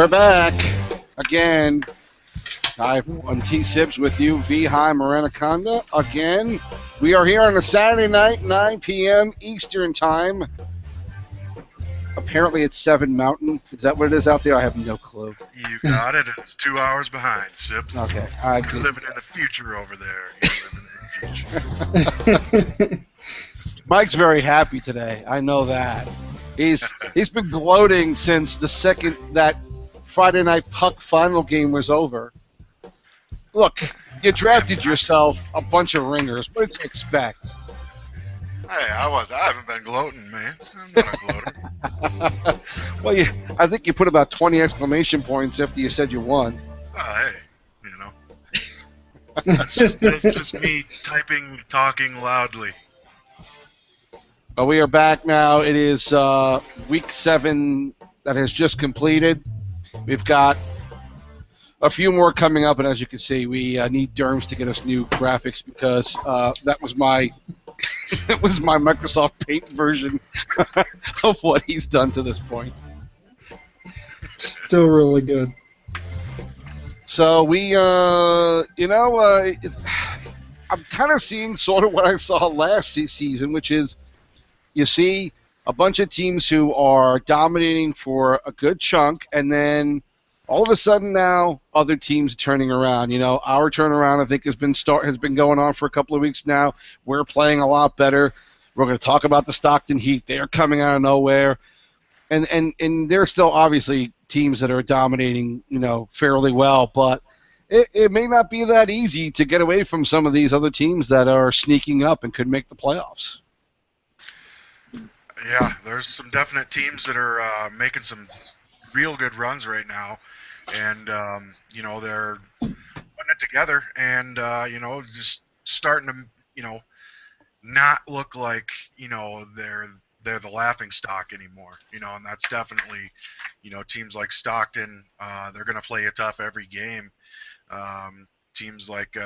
We're back again. I'm T-Sips with you, V. Hi, Maranaconda. Again, we are here on a Saturday night, 9 p.m. Eastern Time. Apparently it's 7 Mountain. Is that what it is out there? I have no clue. You got it. It's 2 hours behind, Sips. Okay. You're living in the future over there. You're living in the future. Mike's very happy today. I know that. He's been gloating since the second that Friday Night Puck final game was over. Look, you drafted yourself a bunch of ringers. What did you expect? Hey, I haven't been gloating, man. I'm not a gloater. Well, I think you put about 20 exclamation points after you said you won. Oh, hey, that's just me talking loudly. Well, we are back now. It is week 7 that has just completed. We've got a few more coming up, and as you can see, we need Derms to get us new graphics because that was my Microsoft Paint version of what he's done to this point. Still really good. So we, I'm kind of seeing sort of what I saw last season, which is you see a bunch of teams who are dominating for a good chunk, and then all of a sudden now, other teams are turning around. You know, our turnaround, I think, has been going on for a couple of weeks now. We're playing a lot better. We're going to talk about the Stockton Heat. They're coming out of nowhere, and there are still obviously teams that are dominating, fairly well. But it may not be that easy to get away from some of these other teams that are sneaking up and could make the playoffs. Yeah, there's some definite teams that are making some real good runs right now. And, they're putting it together and, just starting to, not look like, they're the laughing stock anymore, and that's definitely, teams like Stockton, they're going to play you tough every game. Teams like,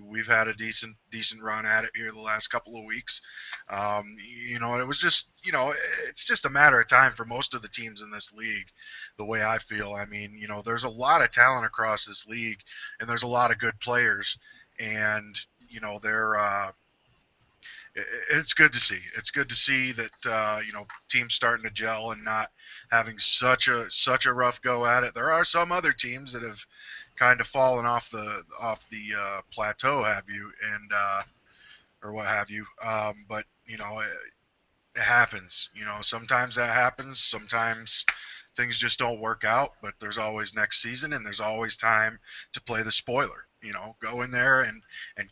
we've had a decent run at it here the last couple of weeks. It was just, it's just a matter of time for most of the teams in this league, the way I feel. I mean, there's a lot of talent across this league, and there's a lot of good players, and, it's good to see. It's good to see that, teams starting to gel and not having such a rough go at it. There are some other teams that have kind of fallen off the plateau, or what have you. But it happens. Sometimes that happens. Sometimes things just don't work out. But there's always next season, and there's always time to play the spoiler. Go in there and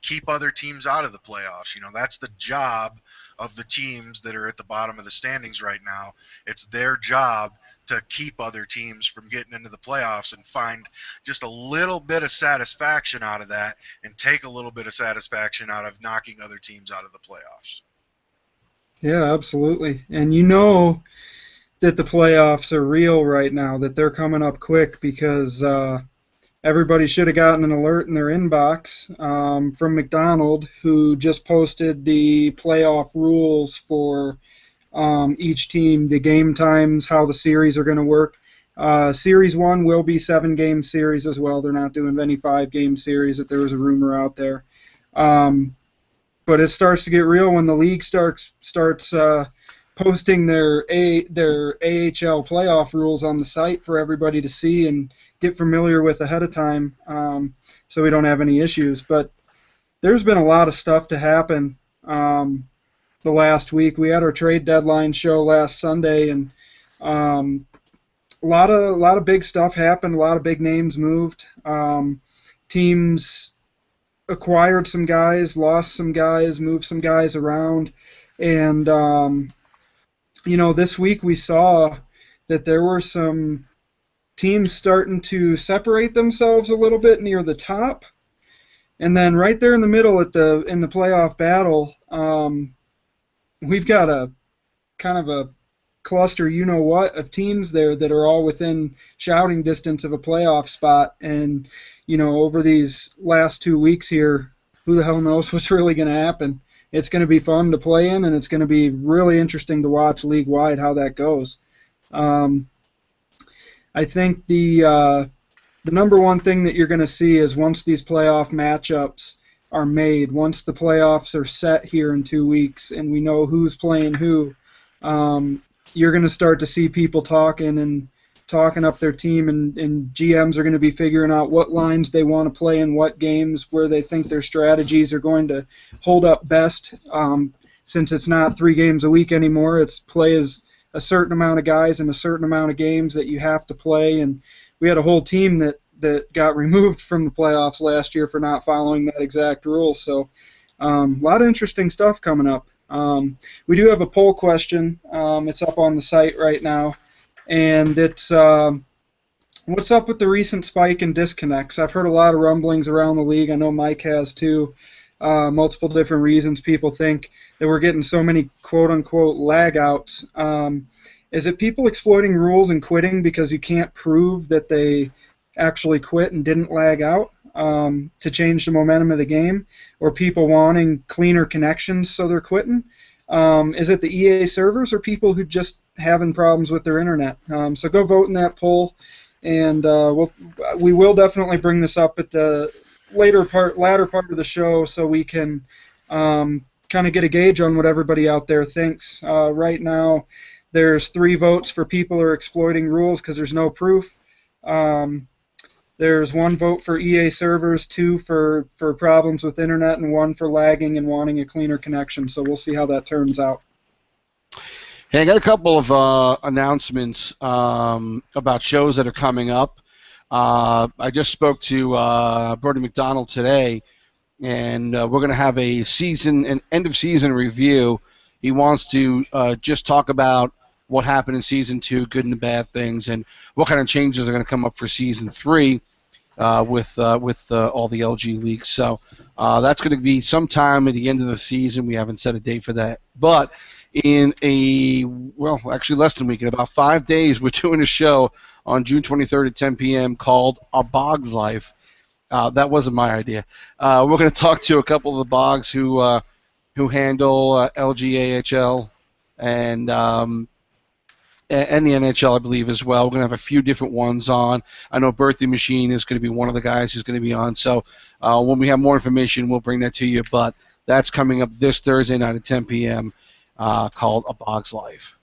keep other teams out of the playoffs. That's the job of the teams that are at the bottom of the standings right now. It's their job to keep other teams from getting into the playoffs and find just a little bit of satisfaction out of that and take a little bit of satisfaction out of knocking other teams out of the playoffs. Yeah, absolutely. And that the playoffs are real right now, that they're coming up quick because everybody should have gotten an alert in their inbox from McDonald, who just posted the playoff rules for each team, the game times, how the series are going to work. Series 1 will be 7-game series as well. They're not doing any 5-game series, if there was a rumor out there. But it starts to get real when the league starts posting their AHL playoff rules on the site for everybody to see and get familiar with ahead of time, so we don't have any issues. But there's been a lot of stuff to happen the last week. We had our trade deadline show last Sunday, and a lot of big stuff happened. A lot of big names moved. Teams acquired some guys, lost some guys, moved some guys around, and this week we saw that there were some teams starting to separate themselves a little bit near the top, and then right there in the middle in the playoff battle, we've got a kind of a cluster, of teams there that are all within shouting distance of a playoff spot. And over these last 2 weeks here, who the hell knows what's really going to happen. It's going to be fun to play in, and it's going to be really interesting to watch league-wide how that goes. I think the number one thing that you're going to see is once these playoff matchups are made, once the playoffs are set here in 2 weeks and we know who's playing who, you're going to start to see people talking up their team, and GMs are going to be figuring out what lines they want to play in what games, where they think their strategies are going to hold up best. Since it's not 3 games a week anymore, it's play as a certain amount of guys and a certain amount of games that you have to play. And we had a whole team that got removed from the playoffs last year for not following that exact rule. So a lot of interesting stuff coming up. We do have a poll question. It's up on the site right now, and it's what's up with the recent spike in disconnects? I've heard a lot of rumblings around the league. I know Mike has too. Multiple different reasons people think that we're getting so many quote-unquote lag outs. Is it people exploiting rules and quitting because you can't prove that they actually quit and didn't lag out to change the momentum of the game, or people wanting cleaner connections so they're quitting? Is it the EA servers, or people who just having problems with their internet? So go vote in that poll, and we will definitely bring this up at the latter part of the show so we can kind of get a gauge on what everybody out there thinks. Right now, there's 3 votes for people who are exploiting rules because there's no proof. There's 1 vote for EA servers, 2 for problems with internet, and 1 for lagging and wanting a cleaner connection. So we'll see how that turns out. Hey, I got a couple of announcements about shows that are coming up. I just spoke to Brody McDonald today, and we're going to have an end of season review. He wants to just talk about what happened in season 2, good and the bad things, and what kind of changes are going to come up for season 3 with all the LG leagues. So that's going to be sometime at the end of the season. We haven't set a date for that, but in actually less than a week, in about 5 days, we're doing a show on June 23rd at 10 p.m. called A Bog's Life. That wasn't my idea. We're going to talk to a couple of the Bogs who handle LGAHL and the NHL, I believe, as well. We're going to have a few different ones on. I know Birthday Machine is going to be one of the guys who's going to be on. So when we have more information, we'll bring that to you. But that's coming up this Thursday night at 10 p.m. Called A Bog's Life.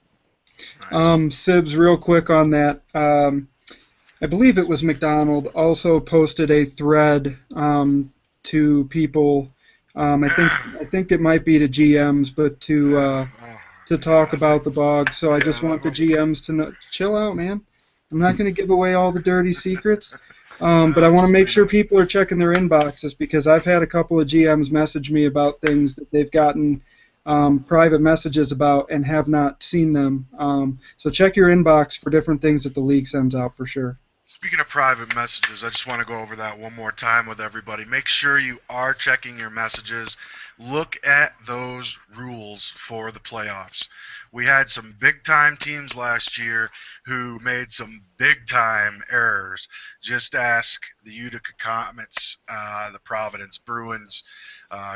Sibs, real quick on that. I believe it was McDonald also posted a thread to people. I think it might be to GMs, but to talk about the Bog. So I just want the GMs to know, chill out, man. I'm not going to give away all the dirty secrets, but I want to make sure people are checking their inboxes, because I've had a couple of GMs message me about things that they've gotten private messages about and have not seen them. So check your inbox for different things that the league sends out for sure. Speaking of private messages, I just want to go over that one more time with everybody. Make sure you are checking your messages. Look at those rules for the playoffs. We had some big-time teams last year who made some big-time errors. Just ask the Utica Comets, the Providence Bruins,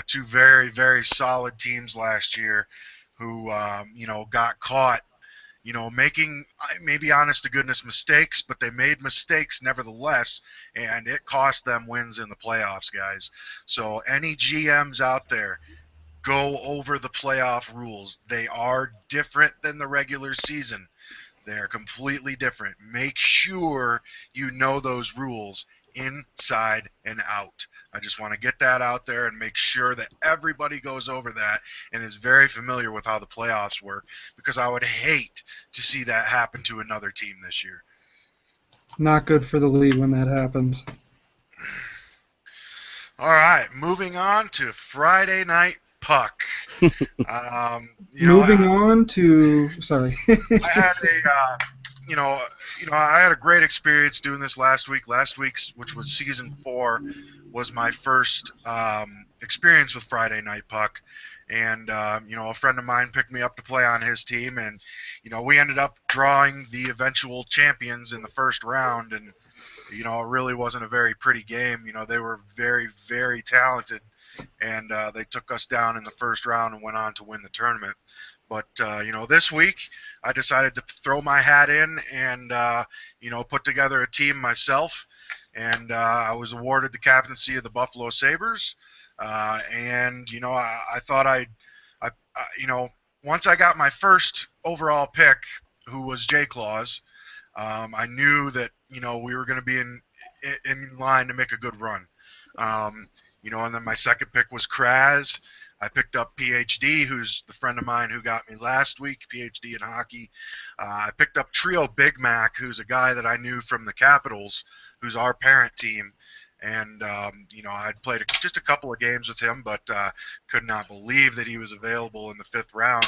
2 very, very solid teams last year who, got caught making maybe honest-to-goodness mistakes, but they made mistakes nevertheless, and it cost them wins in the playoffs, guys. So any GMs out there, go over the playoff rules. They are different than the regular season. They are completely different. Make sure you know those rules inside and out. I just want to get that out there and make sure that everybody goes over that and is very familiar with how the playoffs work, because I would hate to see that happen to another team this year. Not good for the league when that happens. All right, moving on to Friday Night Puck. Moving on to, sorry. I had I had a great experience doing this last week. Last week's, which was season 4, was my first experience with Friday Night Puck, and a friend of mine picked me up to play on his team, and we ended up drawing the eventual champions in the first round, and it really wasn't a very pretty game. They were very, very talented, and they took us down in the first round and went on to win the tournament. But this week I decided to throw my hat in and put together a team myself. And I was awarded the captaincy of the Buffalo Sabres. I thought once I got my first overall pick, who was Jay Claus, I knew that we were going to be in line to make a good run. And then my second pick was Kraz. I picked up PhD, who's the friend of mine who got me last week, PhD in hockey. I picked up Trio Big Mac, who's a guy that I knew from the Capitals, who's our parent team. And, I'd played just a couple of games with him, but could not believe that he was available in the 5th round.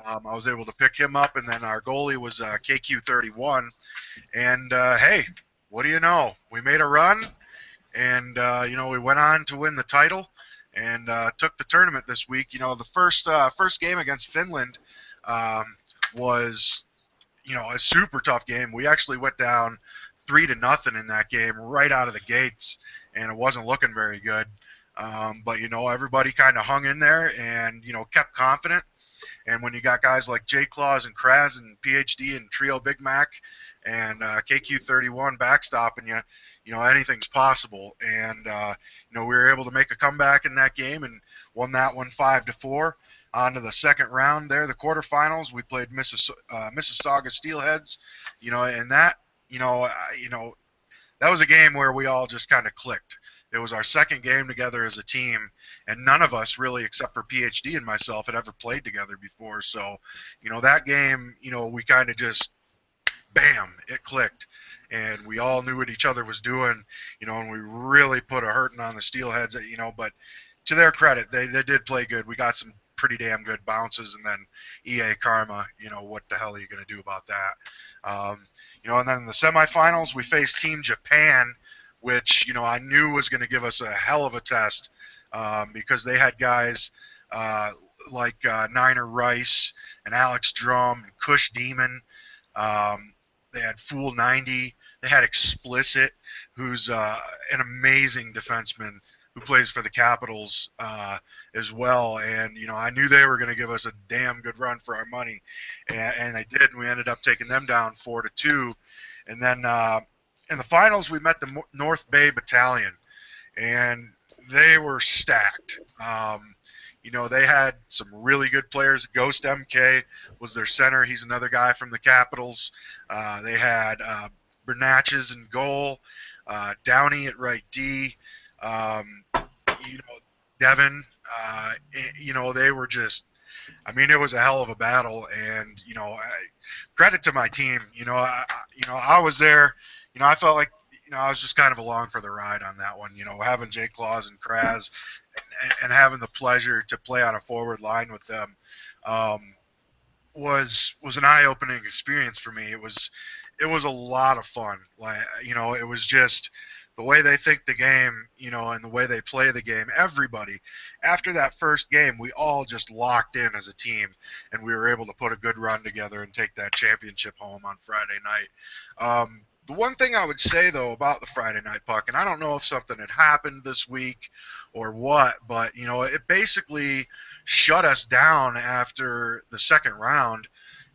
I was able to pick him up, and then our goalie was KQ31. And, hey, what do you know? We made a run, and, we went on to win the title and took the tournament this week. The first game against Finland was, a super tough game. We actually went down 3-0 in that game right out of the gates, and it wasn't looking very good. But everybody kind of hung in there and kept confident. And when you got guys like Jay Claus and Kraz and PhD and Trio Big Mac and KQ31 backstopping you, anything's possible. And we were able to make a comeback in that game and won that one 5-4. On to the second round there, the quarterfinals. We played Mississauga Steelheads, and that that was a game where we all just kind of clicked. It was our second game together as a team, and none of us really, except for PhD and myself, had ever played together before. So, that game, we kind of just, bam, it clicked. And we all knew what each other was doing, and we really put a hurting on the Steelheads, but to their credit, they did play good. We got some pretty damn good bounces, and then EA Karma, what the hell are you going to do about that? And then in the semifinals, we faced Team Japan, which, I knew was going to give us a hell of a test because they had guys like Niner Rice and Alex Drum and Kush Demon. They had Fool 90. They had Explicit, who's an amazing defenseman who plays for the Capitals as well. And, I knew they were going to give us a damn good run for our money. And they did, and we ended up taking them down 4-2. And then in the finals, we met the North Bay Battalion, and they were stacked. They had some really good players. Ghost MK was their center. He's another guy from the Capitals. They had Bernatches in goal, Downey at right D, Devin. They were just, it was a hell of a battle. And, credit to my team. I was there. I felt like, I was just kind of along for the ride on that one. Having Jay Claus and Kraz and having the pleasure to play on a forward line with them was an eye-opening experience for me. It was a lot of fun. Like, it was just the way they think the game, and the way they play the game. Everybody, after that first game, we all just locked in as a team, and we were able to put a good run together and take that championship home on Friday night. The one thing I would say, though, about the Friday Night Puck, and I don't know if something had happened this week or what, but, it basically shut us down after the second round,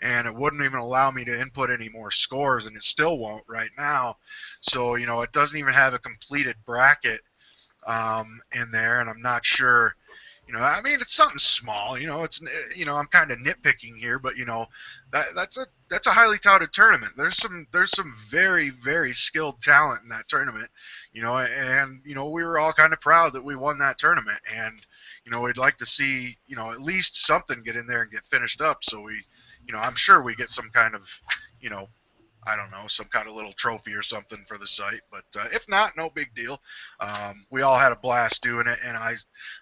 and it wouldn't even allow me to input any more scores, and it still won't right now. So, it doesn't even have a completed bracket in there, and I'm not sure. It's something small. It's I'm kind of nitpicking here, but that's a highly touted tournament. There's some very, very skilled talent in that tournament. And we were all kind of proud that we won that tournament, and we'd like to see at least something get in there and get finished up. So we, I'm sure we get some kind of I don't know, some kind of little trophy or something for the site. But if not, no big deal. We all had a blast doing it, and I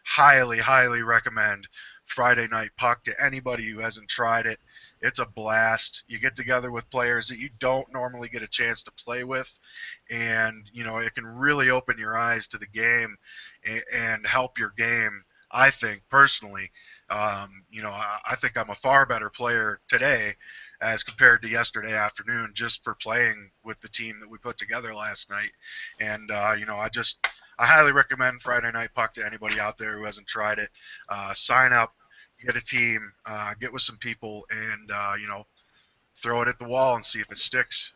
highly, highly recommend Friday Night Puck to anybody who hasn't tried it. It's a blast. You get together with players that you don't normally get a chance to play with, and, it can really open your eyes to the game and help your game, I think, personally. I think I'm a far better player today as compared to yesterday afternoon just for playing with the team that we put together last night. And, I highly recommend Friday Night Puck to anybody out there who hasn't tried it. Sign up, get a team, get with some people, and, throw it at the wall and see if it sticks.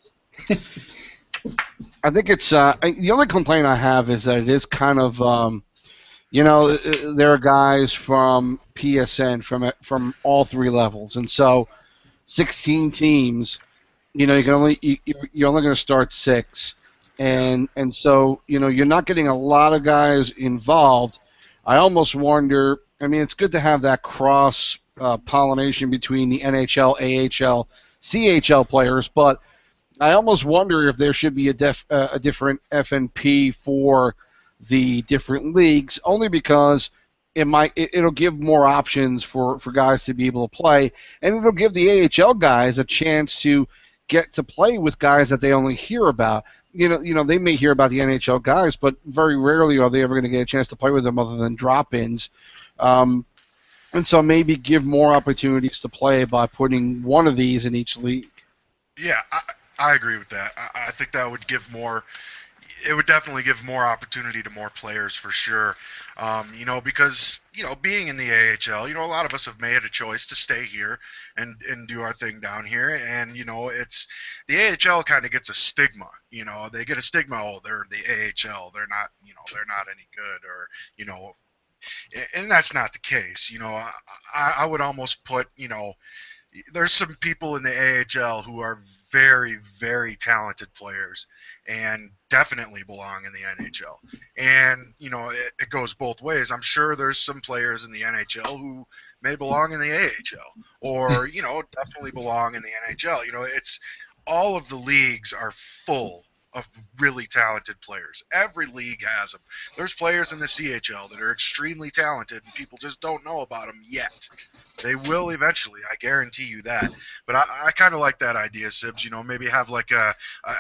I think it's the only complaint I have is that it is kind of there are guys from PSN from all three levels, and so 16 teams. You can only you're only going to start six, and so you're not getting a lot of guys involved. I almost wonder. I mean, it's good to have that cross pollination between the NHL, AHL, CHL players, but I almost wonder if there should be a different FNP for the different leagues, only because it'll give more options for guys to be able to play, and it'll give the AHL guys a chance to get to play with guys that they only hear about. They may hear about the NHL guys, but very rarely are they ever going to get a chance to play with them other than drop-ins. And so maybe give more opportunities to play by putting one of these in each league. Yeah, I agree with that. I think that would give more. It would definitely give more opportunity to more players for sure. Because being in the AHL, a lot of us have made a choice to stay here and do our thing down here, and it's the AHL kind of gets a stigma. They get a stigma. Oh, they're the AHL. They're not any good, or and that's not the case. I would almost put there's some people in the AHL who are very, very talented players and definitely belong in the NHL. And, it goes both ways. I'm sure there's some players in the NHL who may belong in the AHL or, definitely belong in the NHL. It's all of the leagues are full of really talented players. Every league has them. There's players in the CHL that are extremely talented and people just don't know about them yet. They will eventually, I guarantee you that. But I kind of like that idea, Sibs. Maybe have like a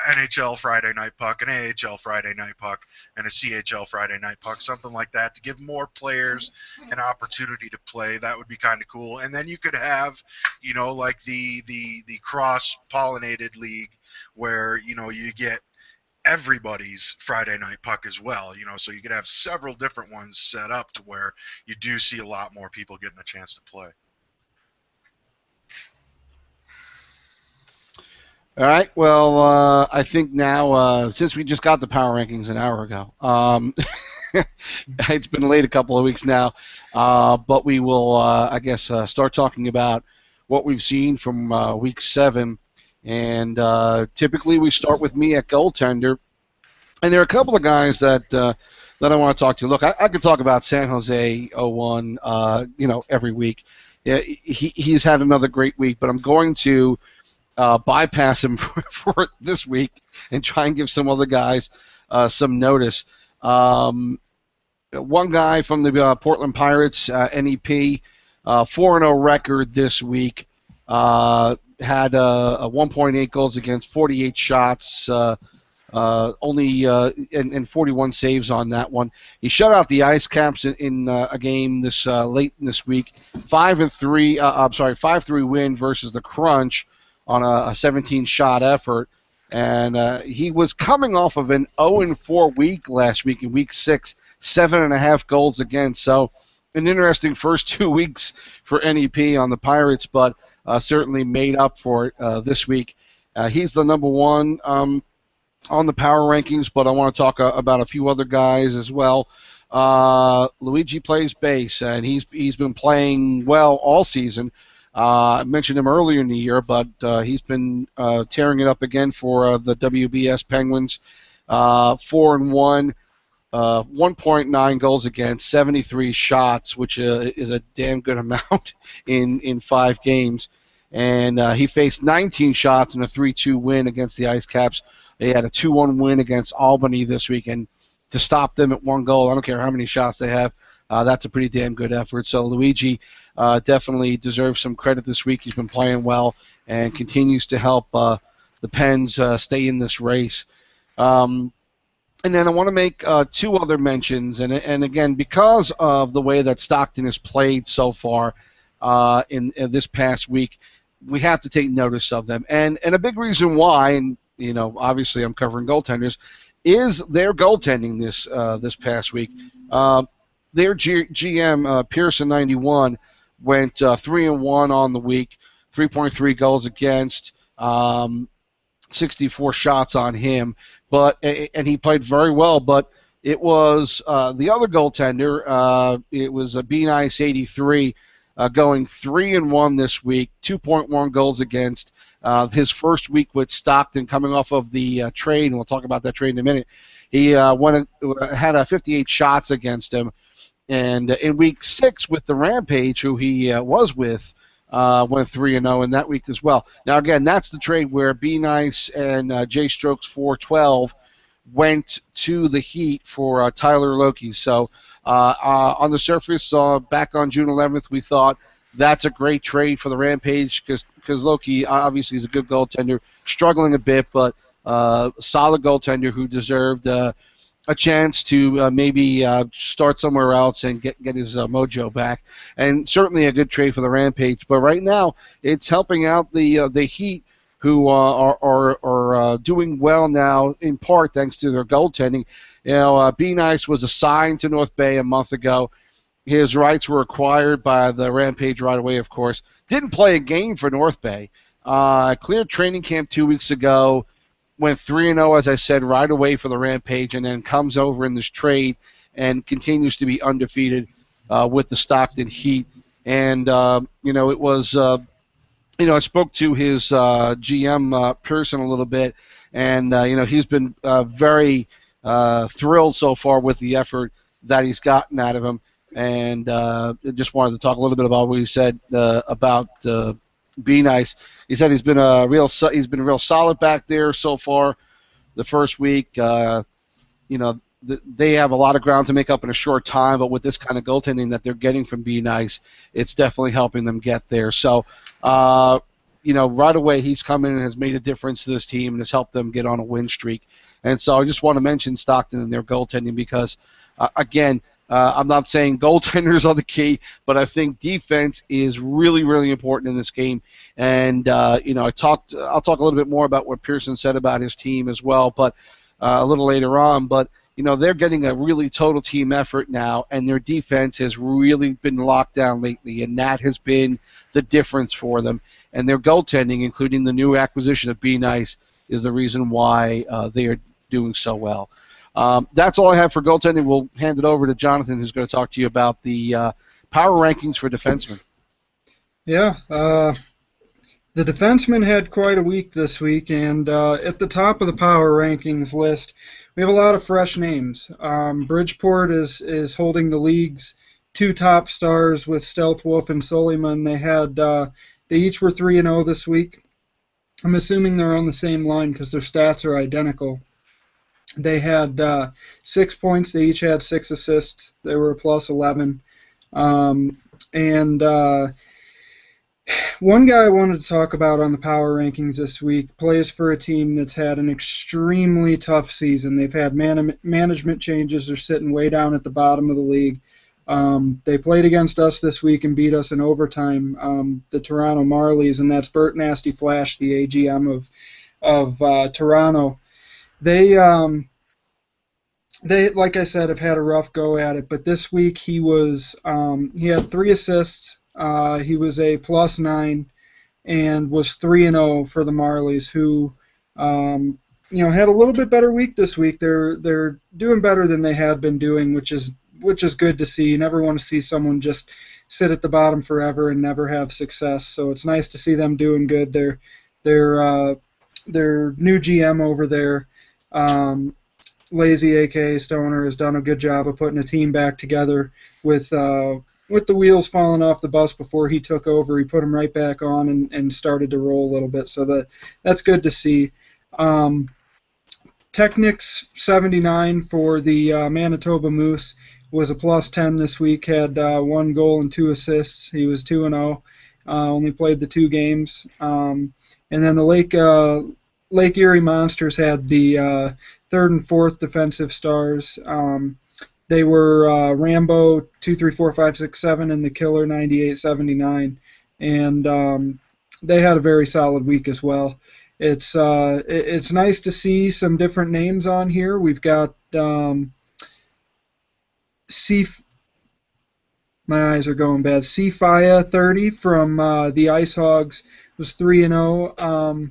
NHL Friday Night Puck, an AHL Friday Night Puck, and a CHL Friday Night Puck, something like that, to give more players an opportunity to play. That would be kind of cool. And then you could have, like the cross-pollinated league where, you get everybody's Friday Night Puck as well, so you could have several different ones set up to where you do see a lot more people getting a chance to play. All right. Well, I think now, since we just got the power rankings an hour ago, it's been late a couple of weeks now, but we will, I guess, start talking about what we've seen from week 7. And typically we start with me at goaltender. And there are a couple of guys that I want to talk to. Look, I could talk about San Jose 01, every week. Yeah, he's had another great week, but I'm going to bypass him for this week and try and give some other guys some notice. One guy from the Portland Pirates, NEP, 4-0 record this week, had a 1.8 goals against, 48 shots, only and 41 saves on that one. He shut out the Ice Caps in a game this late in this week. 5-3 win versus the Crunch on a 17-shot effort, and he was coming off of an 0-4 week last week in week 6, 7.5 goals against. So an interesting first 2 weeks for NEP on the Pirates, but certainly made up for it this week. He's the number one on the power rankings, but I want to talk about a few other guys as well. Luigi plays base, and he's been playing well all season. I mentioned him earlier in the year, but he's been tearing it up again for the WBS Penguins. 4-1, 1.9 goals against, 73 shots, which is a damn good amount in 5 games. And he faced 19 shots in a 3-2 win against the Ice Caps. They had a 2-1 win against Albany this week, and to stop them at 1 goal, I don't care how many shots they have, that's a pretty damn good effort. So Luigi definitely deserves some credit this week. He's been playing well and continues to help the Pens stay in this race. And then I want to make 2 other mentions, and again, because of the way that Stockton has played so far in this past week, we have to take notice of them. And a big reason why, and obviously I'm covering goaltenders, is their goaltending this past week. Their GM, Pearson 91, went 3-1 on the week, 3.3 goals against, 64 shots on him, and he played very well. But it was the other goaltender. It was a B Nice 83, going 3-1 this week, 2.1 goals against. His first week with Stockton, coming off of the trade, and we'll talk about that trade in a minute. He had 58 shots against him. And in week 6 with the Rampage, who he was with, went 3-0 in that week as well. Now, again, that's the trade where B Nice and J Strokes 412 went to the Heat for Tyler Loki. So on the surface, back on June 11th, we thought that's a great trade for the Rampage because Loki obviously is a good goaltender, struggling a bit, but solid goaltender who deserved a chance to maybe start somewhere else and get his mojo back, and certainly a good trade for the Rampage. But right now, it's helping out the Heat, who are doing well now, in part thanks to their goaltending. You know, B Nice was assigned to North Bay a month ago. His rights were acquired by the Rampage right away, of course. Didn't play a game for North Bay. Cleared training camp 2 weeks ago. Went 3-0, as I said, right away for the Rampage, and then comes over in this trade and continues to be undefeated with the Stockton Heat. And, it was, I spoke to his GM, Pearson, a little bit, and, he's been very thrilled so far with the effort that he's gotten out of him. And just wanted to talk a little bit about what you said about B Nice. He said he's been real solid back there so far. The first week, they have a lot of ground to make up in a short time, but with this kind of goaltending that they're getting from B Nice, it's definitely helping them get there. So, right away he's come in and has made a difference to this team and has helped them get on a win streak. And so I just want to mention Stockton and their goaltending because, again, I'm not saying goaltenders are the key, but I think defense is really, really important in this game. And I'll talk a little bit more about what Pearson said about his team as well, but a little later on. But they're getting a really total team effort now, and their defense has really been locked down lately, and that has been the difference for them. And their goaltending, including the new acquisition of B Nice, is the reason why they are doing so well. That's all I have for goaltending. We'll hand it over to Jonathan, who's going to talk to you about the power rankings for defensemen. Yeah, the defensemen had quite a week this week, and at the top of the power rankings list, we have a lot of fresh names. Bridgeport is holding the league's 2 top stars with Stealth Wolf and Suleiman. They each were 3-0 this week. I'm assuming they're on the same line because their stats are identical. They had 6 points. They each had 6 assists. They were a plus 11. One guy I wanted to talk about on the power rankings this week plays for a team that's had an extremely tough season. They've had management changes. They're sitting way down at the bottom of the league. They played against us this week and beat us in overtime, the Toronto Marlies, and that's Bert Nasty Flash, the AGM of Toronto. They, like I said, have had a rough go at it, but this week he had 3 assists. He was a plus 9 and was 3-0 for the Marlies, who, had a little bit better week this week. They're doing better than they had been doing, which is good to see. You never want to see someone just sit at the bottom forever and never have success. So it's nice to see them doing good. Their new GM over there, Lazy aka Stoner, has done a good job of putting a team back together with the wheels falling off the bus before he took over. He put them right back on and started to roll a little bit, so that's good to see. Technics 79 for the Manitoba Moose was a plus 10 this week, had 1 goal and 2 assists. He was 2-0, only played the 2 games. And then the Lake Erie Monsters had the 3rd and 4th defensive stars. They were Rambo 234-567 and the Killer 98-79, and they had a very solid week as well. It's nice to see some different names on here. We've got my eyes are going bad. Fia 30 from the Ice Hogs was 3-0.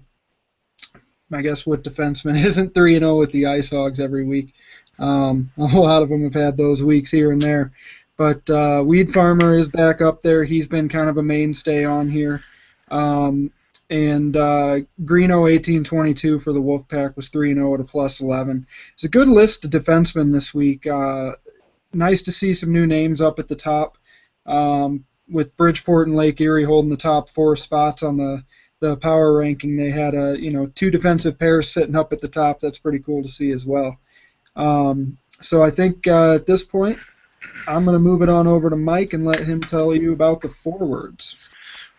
I guess what defenseman isn't 3-0 with the Ice Hogs every week. A lot of them have had those weeks here and there. But Weed Farmer is back up there. He's been kind of a mainstay on here. And Greeno 1822 for the Wolfpack was 3-0 at a +11. It's a good list of defensemen this week. Nice to see some new names up at the top, with Bridgeport and Lake Erie holding the top 4 spots on the power ranking. They had 2 defensive pairs sitting up at the top. That's pretty cool to see as well. So I think at this point, I'm going to move it on over to Mike and let him tell you about the forwards.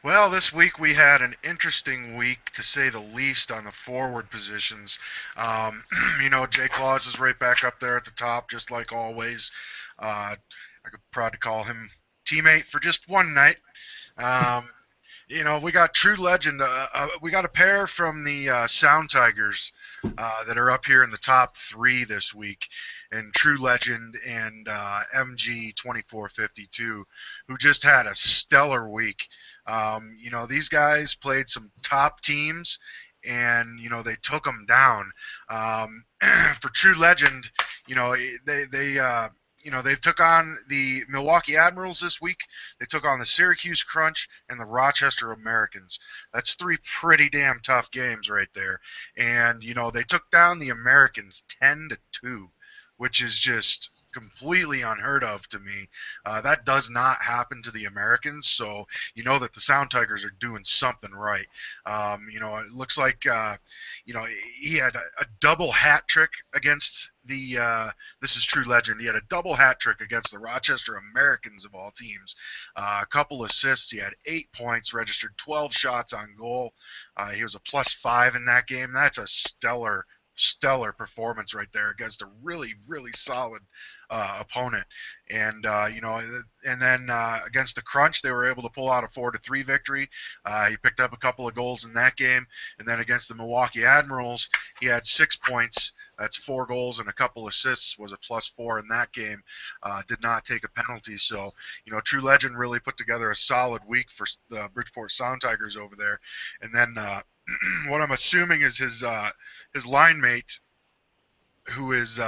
Well, this week we had an interesting week, to say the least, on the forward positions. Jay Claus is right back up there at the top, just like always. I could proud to call him teammate for just one night. We got True Legend. We got a pair from the Sound Tigers that are up here in the top 3 this week, and True Legend and MG2452, who just had a stellar week. These guys played some top teams, and they took them down. For True Legend, they took on the Milwaukee Admirals this week. They took on the Syracuse Crunch and the Rochester Americans. That's 3 pretty damn tough games right there. And they took down the Americans 10-2, which is just completely unheard of to me. That does not happen to the Americans, so that the Sound Tigers are doing something right. It looks like he had a double hat trick against the this is True Legend. He had a double hat trick against the Rochester Americans of all teams. A couple assists. He had 8 points, registered 12 shots on goal. He was a +5 in that game. That's a stellar performance right there against a really, really solid opponent. And then against the Crunch, they were able to pull out a 4-3 victory. He picked up a couple of goals in that game. And then against the Milwaukee Admirals, he had 6 points. That's 4 goals and a couple assists. Was a +4 in that game. Did not take a penalty. So True Legend really put together a solid week for the Bridgeport Sound Tigers over there. And then what I'm assuming is his line mate, who is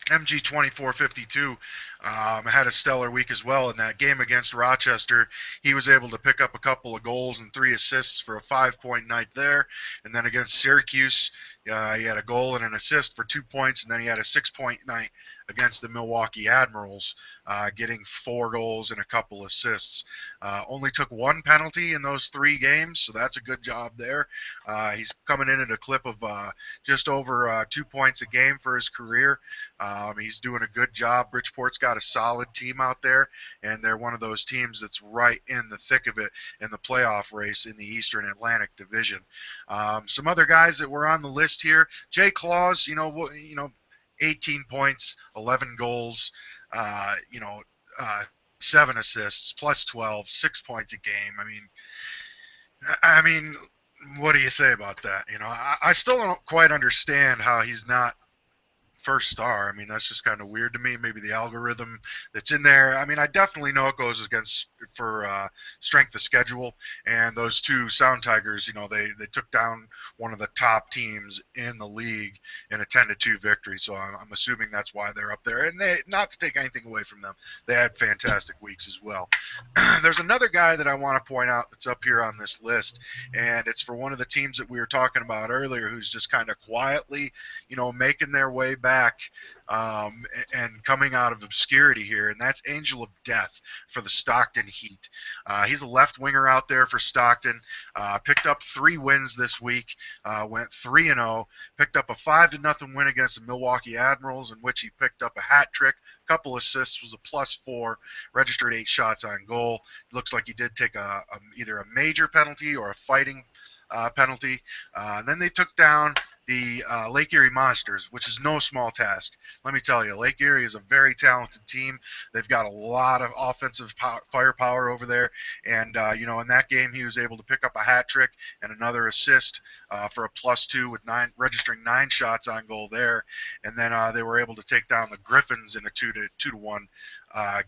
MG2452, had a stellar week as well. In that game against Rochester, he was able to pick up a couple of goals and 3 assists for a 5-point night there. And then against Syracuse, he had a goal and an assist for 2 points, and then he had a 6-point night against the Milwaukee Admirals, getting 4 goals and a couple assists. Only took 1 penalty in those 3 games, so that's a good job there. He's coming in at a clip of just over 2 points a game for his career. He's doing a good job. Bridgeport's got a solid team out there, and they're one of those teams that's right in the thick of it in the playoff race in the Eastern Atlantic Division. Some other guys that were on the list here: Jay Claus, 18 points, 11 goals, 7 assists, +12, 6 points a game. I mean, what do you say about that? I still don't quite understand how he's not first star. That's just kind of weird to me. Maybe the algorithm that's in there. I definitely know it goes against for strength of schedule. And those 2 Sound Tigers, they took down one of the top teams in the league in a 10-2 victory. So I'm assuming that's why they're up there. And not to take anything away from them, they had fantastic weeks as well. There's another guy that I want to point out that's up here on this list, and it's for one of the teams that we were talking about earlier, who's just kind of quietly, making their way back and coming out of obscurity here, and that's Angel of Death for the Stockton Heat. He's a left winger out there for Stockton. Picked up 3 wins this week. Went 3-0. Picked up a 5-0 win against the Milwaukee Admirals, in which he picked up a hat trick, couple assists, was a +4, registered 8 shots on goal. Looks like he did take either a major penalty or a fighting penalty. Then they took down the Lake Erie Monsters, which is no small task. Let me tell you, Lake Erie is a very talented team. They've got a lot of offensive firepower over there. And, in that game, he was able to pick up a hat trick and another assist for a +2 with registering 9 shots on goal there. And then they were able to take down the Griffins in a 2-1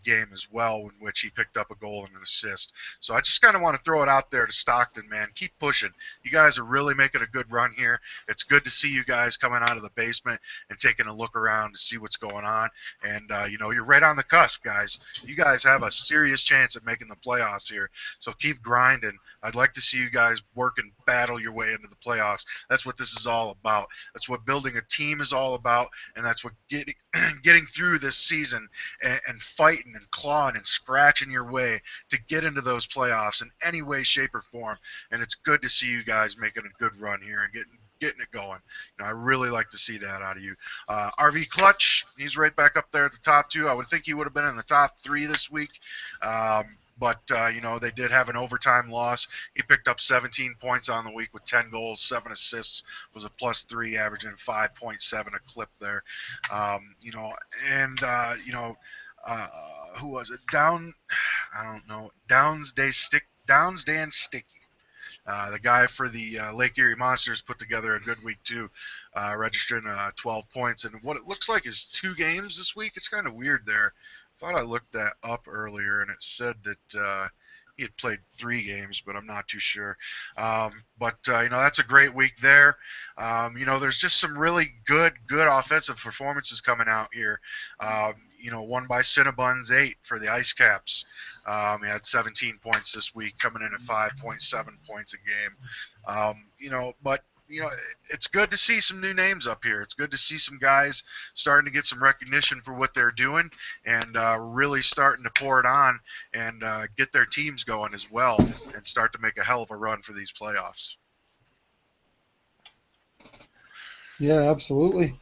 game as well, in which he picked up a goal and an assist. So I just kind of want to throw it out there to Stockton, man. Keep pushing. You guys are really making a good run here. It's good to see you guys coming out of the basement and taking a look around to see what's going on. And, you're right on the cusp, guys. You guys have a serious chance at making the playoffs here. So keep grinding. I'd like to see you guys work and battle your way into the playoffs. That's what this is all about. That's what building a team is all about, and that's what getting through this season and fighting and clawing and scratching your way to get into those playoffs in any way, shape, or form. And it's good to see you guys making a good run here and getting it going. I really like to see that out of you. RV Clutch, he's right back up there at the top two. I would think he would have been in the top three this week. But they did have an overtime loss. He picked up 17 points on the week with 10 goals, 7 assists, was a +3, averaging 5.7 a clip there. Who was it? Downs Dan Sticky. The guy for the Lake Erie Monsters put together a good week too, registering 12 points and what it looks like is 2 games this week. It's kind of weird there. I thought I looked that up earlier and it said that he had played 3 games, but I'm not too sure. That's a great week there. There's just some really good offensive performances coming out here. One by Cinnabons 8 for the Ice Caps. He had 17 points this week, coming in at 5.7 points a game. It's good to see some new names up here. It's good to see some guys starting to get some recognition for what they're doing and really starting to pour it on and get their teams going as well and start to make a hell of a run for these playoffs. Yeah, absolutely.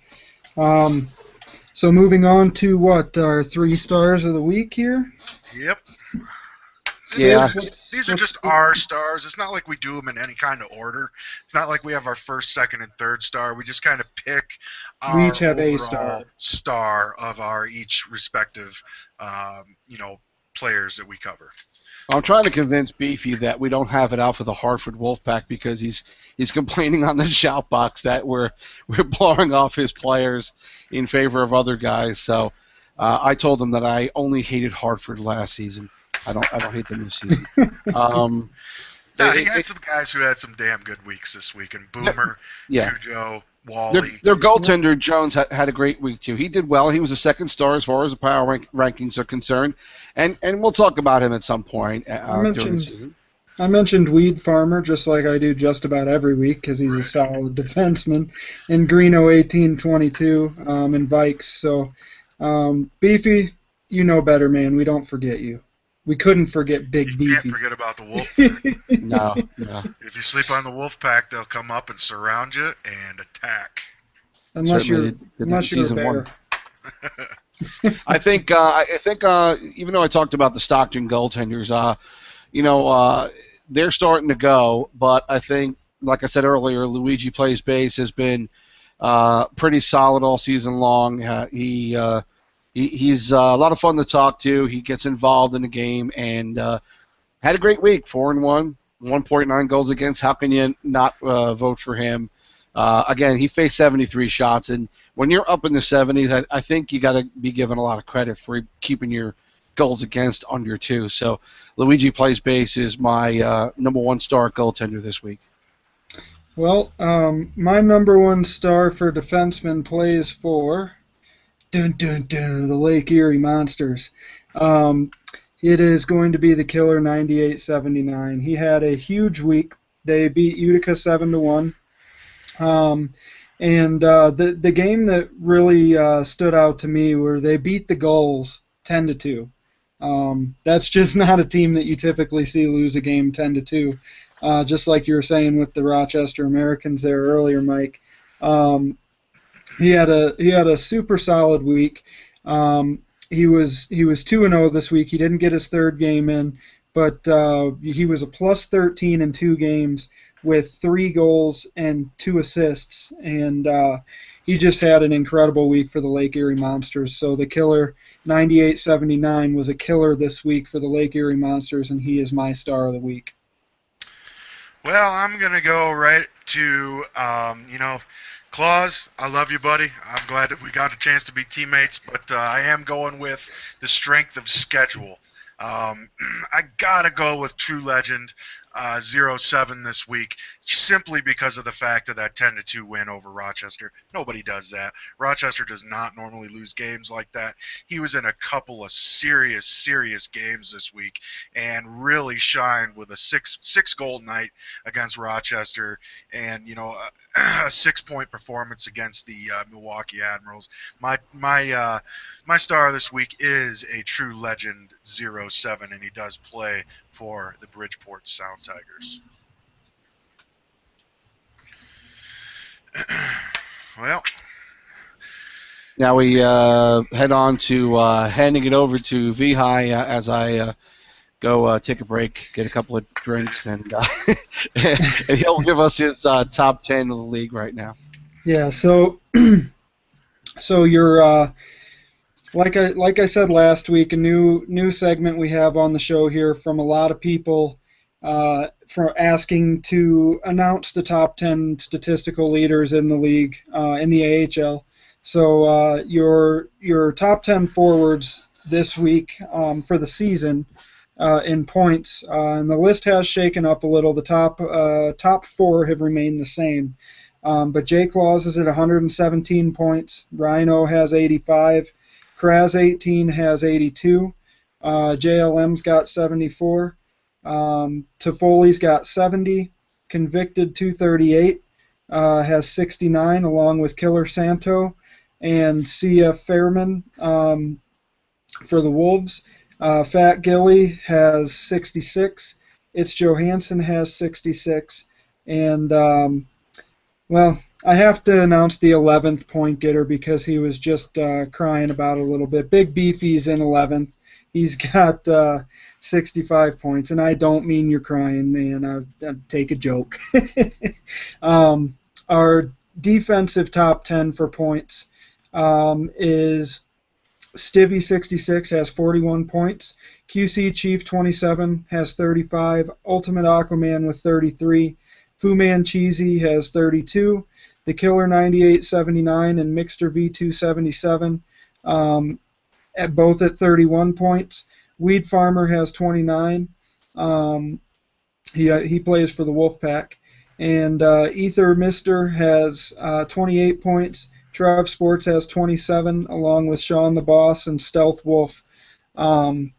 So moving on to our 3 stars of the week here. Yep. Yeah. These are just our stars. It's not like we do them in any kind of order. It's not like we have our first, second, and third star. We just kind of pick our We each have a star of our each respective, players that we cover. I'm trying to convince Beefy that we don't have it out for the Hartford Wolfpack because he's complaining on the shout box that we're blowing off his players in favor of other guys. So I told him that I only hated Hartford last season. I don't hate the new season. He had some guys who had some damn good weeks this week, and Boomer, Cujo, Wally. Their goaltender Jones had a great week too. He did well. He was a 2nd star as far as the power rankings are concerned, and we'll talk about him at some point during the season. I mentioned Weed Farmer just like I do just about every week because he's a solid defenseman, and Greeno 1822 in Vikes. So Beefy, you know better, man. We don't forget you. We couldn't forget Big Beefy. You can't forget about the Wolfpack. No. If you sleep on the Wolfpack, they'll come up and surround you and attack. Unless you're a bear. I think even though I talked about the Stockton goaltenders, they're starting to go. But I think, like I said earlier, Luigi Plays Base has been pretty solid all season long. He's a lot of fun to talk to. He gets involved in the game and had a great week. 4-1, 1.9 goals against. How can you not vote for him? Again, he faced 73 shots, and when you're up in the 70s, I think you got to be given a lot of credit for keeping your goals against under 2. So Luigi Plays Base is my number 1 star goaltender this week. Well, my number 1 star for defenseman plays for the Lake Erie Monsters. It is going to be the Killer 9879. He had a huge week. They beat Utica 7-1. The game that really stood out to me were they beat the Gulls 10-2. That's just not a team that you typically see lose a game 10-2. Just like you were saying with the Rochester Americans there earlier, Mike. He had a super solid week. He was 2-0 this week. He didn't get his 3rd game in, but he was a +13 in 2 games with 3 goals and 2 assists, and he just had an incredible week for the Lake Erie Monsters. So the Killer 9879 was a killer this week for the Lake Erie Monsters, and he is my star of the week. Well, I'm gonna go right to Claus, I love you, buddy. I'm glad that we got a chance to be teammates, but I am going with the strength of schedule. I gotta go with True Legend 0-7 this week, simply because of the fact of that 10-2 win over Rochester. Nobody does that. Rochester does not normally lose games like that. He was in a couple of serious games this week and really shined with a six goal night against Rochester, and a 6-point performance against the Milwaukee Admirals. My star this week is a True Legend 0-7, and he does play for the Bridgeport Sound Tigers. Well, now we head on to handing it over to Vihai as I go take a break, get a couple of drinks, and and he'll give us his top 10 of the league right now. Yeah, so you're like I said last week, a new segment we have on the show here from a lot of people for asking to announce the top 10 statistical leaders in the league in the AHL. So your top 10 forwards this week for the season in points, and the list has shaken up a little. The top four have remained the same. But J. Claus is at 117 points. Rhino has 85. Kraz 18 has 82. JLM's got 74. Toffoli's got 70. Convicted 238 has 69, along with Killer Santo and CF Fairman for the Wolves. Fat Gilly has 66. It's Johansson has 66. And well, I have to announce the 11th point getter because he was just crying about it a little bit. Big Beefy's in 11th. He's got 65 points, and I don't mean you're crying, man. I take a joke. Our defensive top 10 for points is Stivvy 66 has 41 points. QC Chief 27 has 35. Ultimate Aquaman with 33. Fu Man Cheesy has 32. The Killer 9879 and Mixter V277 both at 31 points. Weed Farmer has 29. He plays for the Wolfpack. And Ether Mister has 28 points. Trev Sports has 27, along with Sean the Boss and Stealth Wolf. Back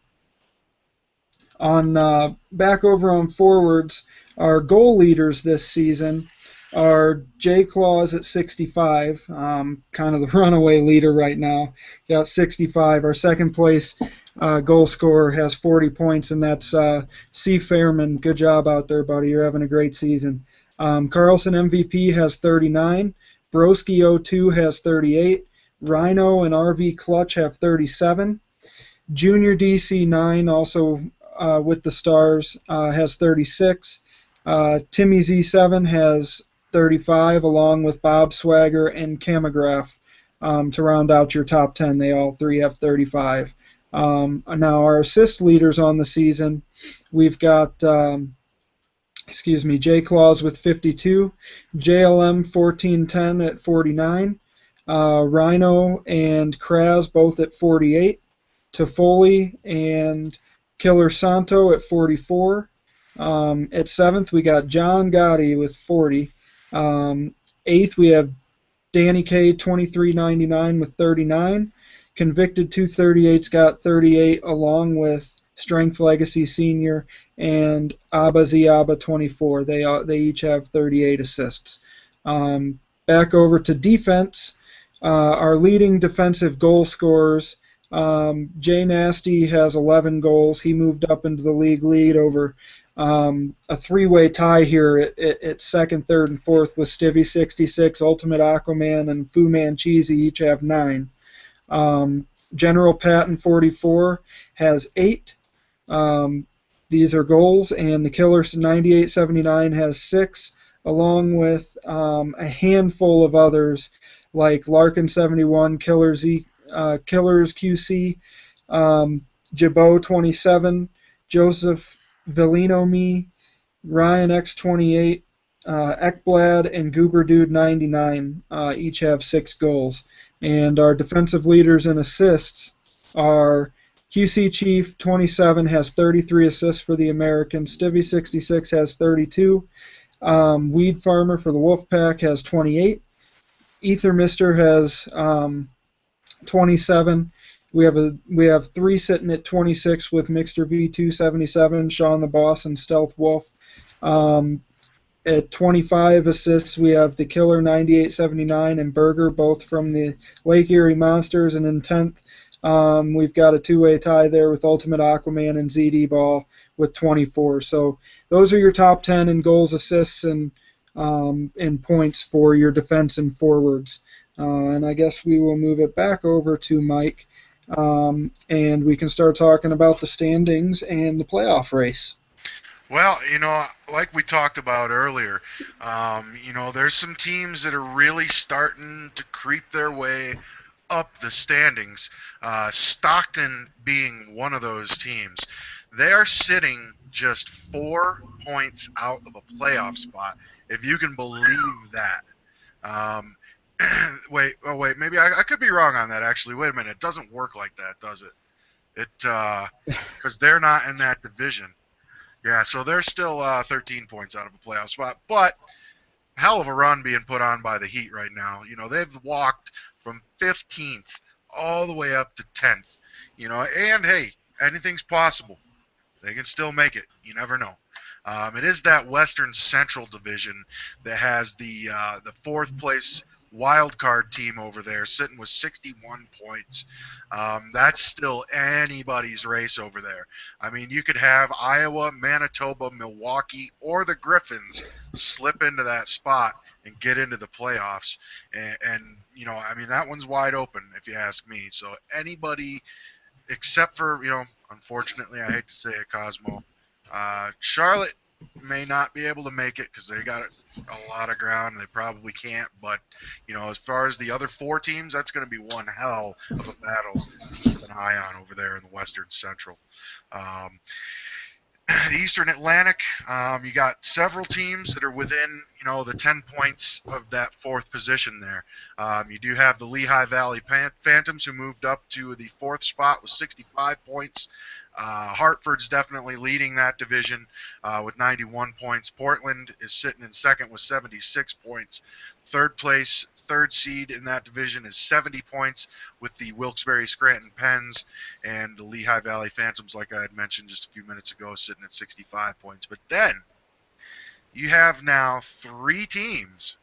over on forwards, our goal leaders this season are J. Claus at 65, kind of the runaway leader right now. Got 65. Our second place goal scorer has 40 points, and that's C. Fairman. Good job out there, buddy. You're having a great season. Carlson MVP has 39. Broski 02 has 38. Rhino and RV Clutch have 37. Junior DC 9 also with the Stars has 36. Timmy Z7 has 35, along with Bob Swagger and Camagraph to round out your top 10. They all three have 35. Now our assist leaders on the season, we've got J. Claus with 52, JLM 1410 at 49, Rhino and Kraz both at 48, Toffoli and Killer Santo at 44. At 7th, we got John Gotti with 40. 8th, we have Danny K 2399 with 39. Convicted 238's got 38, along with Strength Legacy Senior and Abba Ziaba 24. They each have 38 assists. Back over to defense. Our leading defensive goal scorers, Jay Nasty has 11 goals. He moved up into the league lead over a three-way tie here at second, third, and fourth with Stivvy 66, Ultimate Aquaman, and Fu Man Cheesy each have 9. General Patton 44 has 8. These are goals, and the Killer 9879 has 6, along with a handful of others like Larkin 71, Killers QC, Jabot 27, Joseph Villino Me, Ryan X28, Ekblad and Gooberdude99 each have 6 goals. And our defensive leaders in assists are QC Chief 27 has 33 assists for the Americans. Stivvy 66 has 32. Weed Farmer for the Wolfpack has 28. Ether Mister has 27. We have 3 sitting at 26 with Mixter V277, Sean the Boss, and Stealth Wolf. At 25 assists, we have The Killer 9879 and Berger, both from the Lake Erie Monsters. And in 10th, we've got a two-way tie there with Ultimate Aquaman and ZD Ball with 24. So those are your top 10 in goals, assists, and points for your defense and forwards. And I guess we will move it back over to Mike, and we can start talking about the standings and the playoff race. Well, like we talked about earlier, there's some teams that are really starting to creep their way up the standings. Stockton being one of those teams. They are sitting just 4 points out of a playoff spot, if you can believe that. Wait, maybe I could be wrong on that, actually. Wait a minute, it doesn't work like that, does it? Because they're not in that division. Yeah, so they're still 13 points out of a playoff spot, but hell of a run being put on by the Heat right now. They've walked from 15th all the way up to 10th. And hey, anything's possible. They can still make it. You never know. It is that Western Central Division that has the 4th place wild card team over there sitting with 61 points. That's still anybody's race over there. I mean, you could have Iowa, Manitoba, Milwaukee, or the Griffins slip into that spot and get into the playoffs. And that one's wide open, if you ask me. So anybody except for, unfortunately, I hate to say it, Cosmo, Charlotte may not be able to make it because they got a lot of ground. They probably can't. But, as far as the other 4 teams, that's going to be one hell of a battle to keep an eye on over there in the Western Central. The Eastern Atlantic, you got several teams that are within, the 10 points of that 4th position there. You do have the Lehigh Valley Phantoms, who moved up to the 4th spot with 65 points. Hartford's definitely leading that division with 91 points. Portland is sitting in 2nd with 76 points. 3rd place, 3rd seed in that division is 70 points with the Wilkes-Barre Scranton Pens, and the Lehigh Valley Phantoms, like I had mentioned just a few minutes ago, sitting at 65 points. But then you have now 3 teams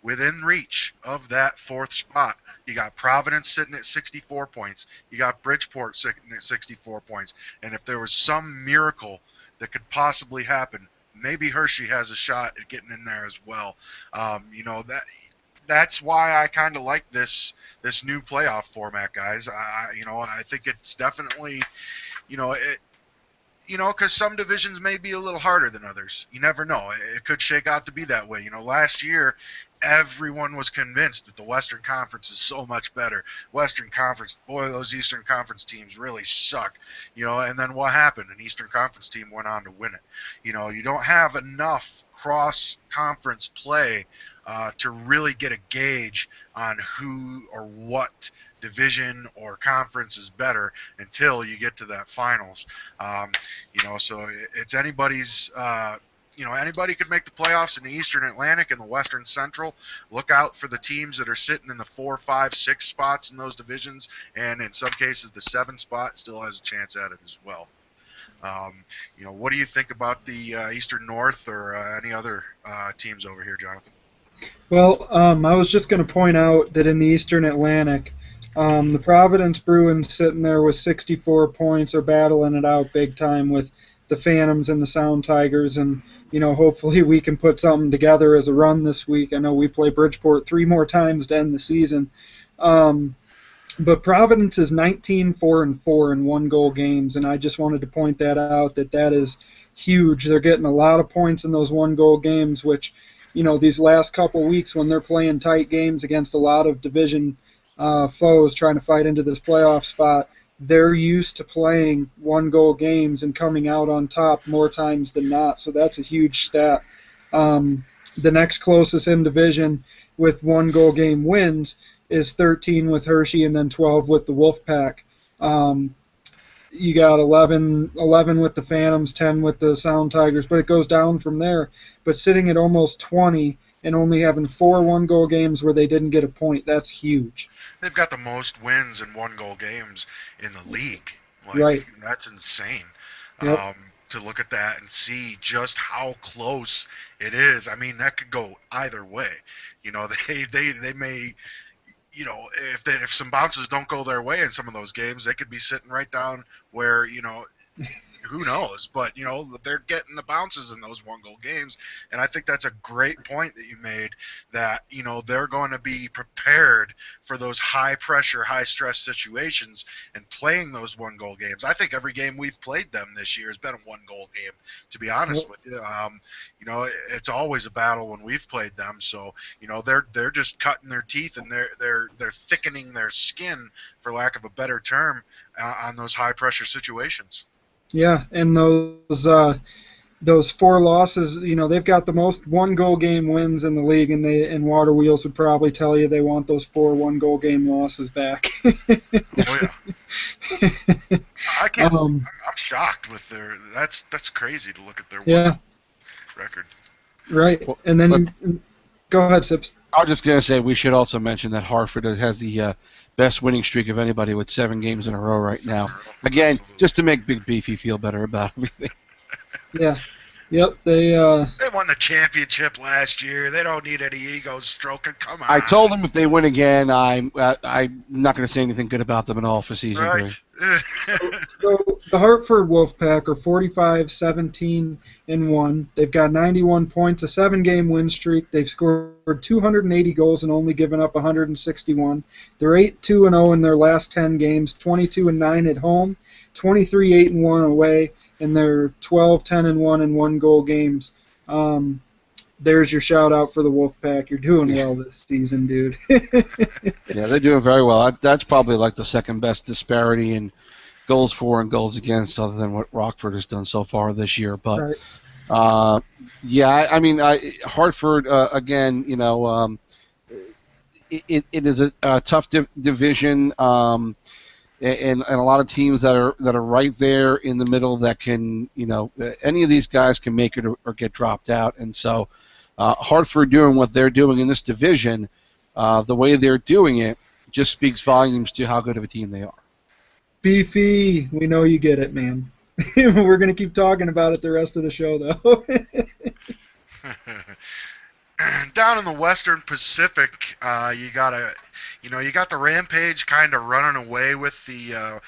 within reach of that 4th spot. You got Providence sitting at 64 points. You got Bridgeport sitting at 64 points. And if there was some miracle that could possibly happen, maybe Hershey has a shot at getting in there as well. That's why I kind of like this new playoff format, guys. I think it's definitely, because some divisions may be a little harder than others. You never know. It could shake out to be that way. Last year, everyone was convinced that the Western Conference is so much better. Western Conference, boy, those Eastern Conference teams really suck. And then what happened? An Eastern Conference team went on to win it. You don't have enough cross-conference play to really get a gauge on who or what division or conference is better until you get to that finals. So it's anybody's. Anybody could make the playoffs in the Eastern Atlantic and the Western Central. Look out for the teams that are sitting in the 4, 5, 6 spots in those divisions, and in some cases the 7 spot still has a chance at it as well. What do you think about the Eastern North or any other teams over here, Jonathan? Well, I was just going to point out that in the Eastern Atlantic, the Providence Bruins sitting there with 64 points are battling it out big time with the Phantoms and the Sound Tigers, and hopefully we can put something together as a run this week. I know we play Bridgeport 3 more times to end the season. But Providence is 19-4-4 in 1-goal games, and I just wanted to point that out, that is huge. They're getting a lot of points in those 1-goal games, which, these last couple weeks when they're playing tight games against a lot of division foes trying to fight into this playoff spot, they're used to playing 1-goal games and coming out on top more times than not. So that's a huge stat. The next closest in division with 1 goal game wins is 13 with Hershey and then 12 with the Wolfpack. You got 11 with the Phantoms, 10 with the Sound Tigers, but it goes down from there. But sitting at almost 20 and only having 4 1-goal games where they didn't get a point, that's huge. They've got the most wins in 1-goal games in the league. Like, right. That's insane. Yep. To look at that and see just how close it is. I mean, that could go either way. They may, if some bounces don't go their way in some of those games, they could be sitting right down where, who knows? But, they're getting the bounces in those 1-goal games. And I think that's a great point that you made, that, they're going to be prepared for those high-pressure, high-stress situations and playing those 1-goal games. I think every game we've played them this year has been a 1-goal game, to be honest with you. It's always a battle when we've played them. So, they're just cutting their teeth and they're thickening their skin, for lack of a better term, on those high-pressure situations. Yeah, and those 4 losses, they've got the most 1-goal game wins in the league, and Water Wheels would probably tell you they want those 4 1-goal game losses back. Oh yeah. I can't. I'm shocked with their. That's crazy to look at their record. Right, and then go ahead, Sips. I was just going to say we should also mention that Hartford has the best winning streak of anybody with 7 games in a row right now. Again, absolutely, just to make Big Beefy feel better about everything. Yeah. Yep, they won the championship last year. They don't need any egos stroking. Come on. I told them if they win again, I'm not going to say anything good about them at all for season 3. So the Hartford Wolfpack are 45-17-1. They've got 91 points, a 7-game win streak. They've scored 280 goals and only given up 161. They're 8-2-0 in their last 10 games, 22-9 at home, 23-8-1 away, and they're 12-10-1 in 1-goal games. There's your shout out for the Wolfpack. You're doing well this season, dude. Yeah, they're doing very well. That's probably like the second best disparity in goals for and goals against, other than what Rockford has done so far this year. But Hartford again. It is a tough division. And a lot of teams that are right there in the middle that can, any of these guys can make it or get dropped out. And so Hartford doing what they're doing in this division, the way they're doing it, just speaks volumes to how good of a team they are. Beefy, we know you get it, man. We're going to keep talking about it the rest of the show, though. Down in the Western Pacific, you got the Rampage kind of running away with the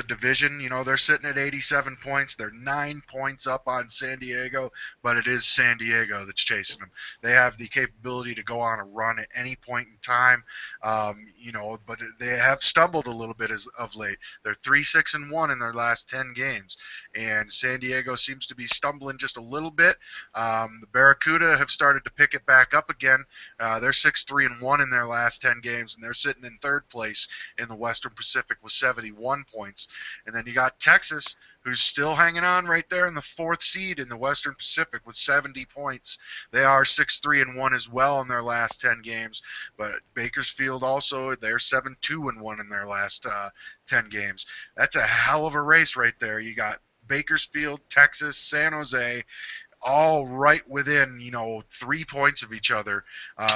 division. They're sitting at 87 points. They're 9 points up on San Diego, but it is San Diego that's chasing them. They have the capability to go on a run at any point in time, but they have stumbled a little bit of late. They're 3-6-1 in their last 10 games, and San Diego seems to be stumbling just a little bit. The Barracuda have started to pick it back up again. They're 6-3-1 in their last 10 games, and they're sitting in 3rd place in the Western Pacific with 71 points. And then you got Texas, who's still hanging on right there in the 4th seed in the Western Pacific with 70 points. They are 6-3-1 as well in their last 10 games. But Bakersfield also, they're 7-2-1 in their last 10 games. That's a hell of a race right there. You got Bakersfield, Texas, San Jose, all right within 3 points of each other.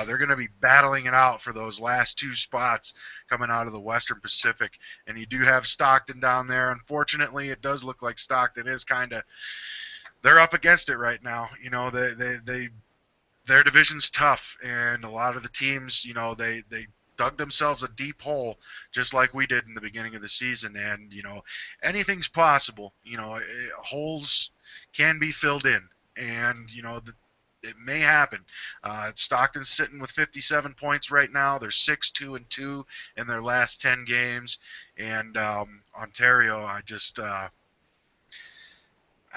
They're going to be battling it out for those last 2 spots coming out of the Western Pacific. And you do have Stockton down there. Unfortunately, it does look like Stockton is they're up against it right now. Their division's tough, and a lot of the teams, they dug themselves a deep hole, just like we did in the beginning of the season. And anything's possible. Holes can be filled in. And, it may happen. Stockton's sitting with 57 points right now. They're 6-2-2 in their last 10 games. And Ontario, I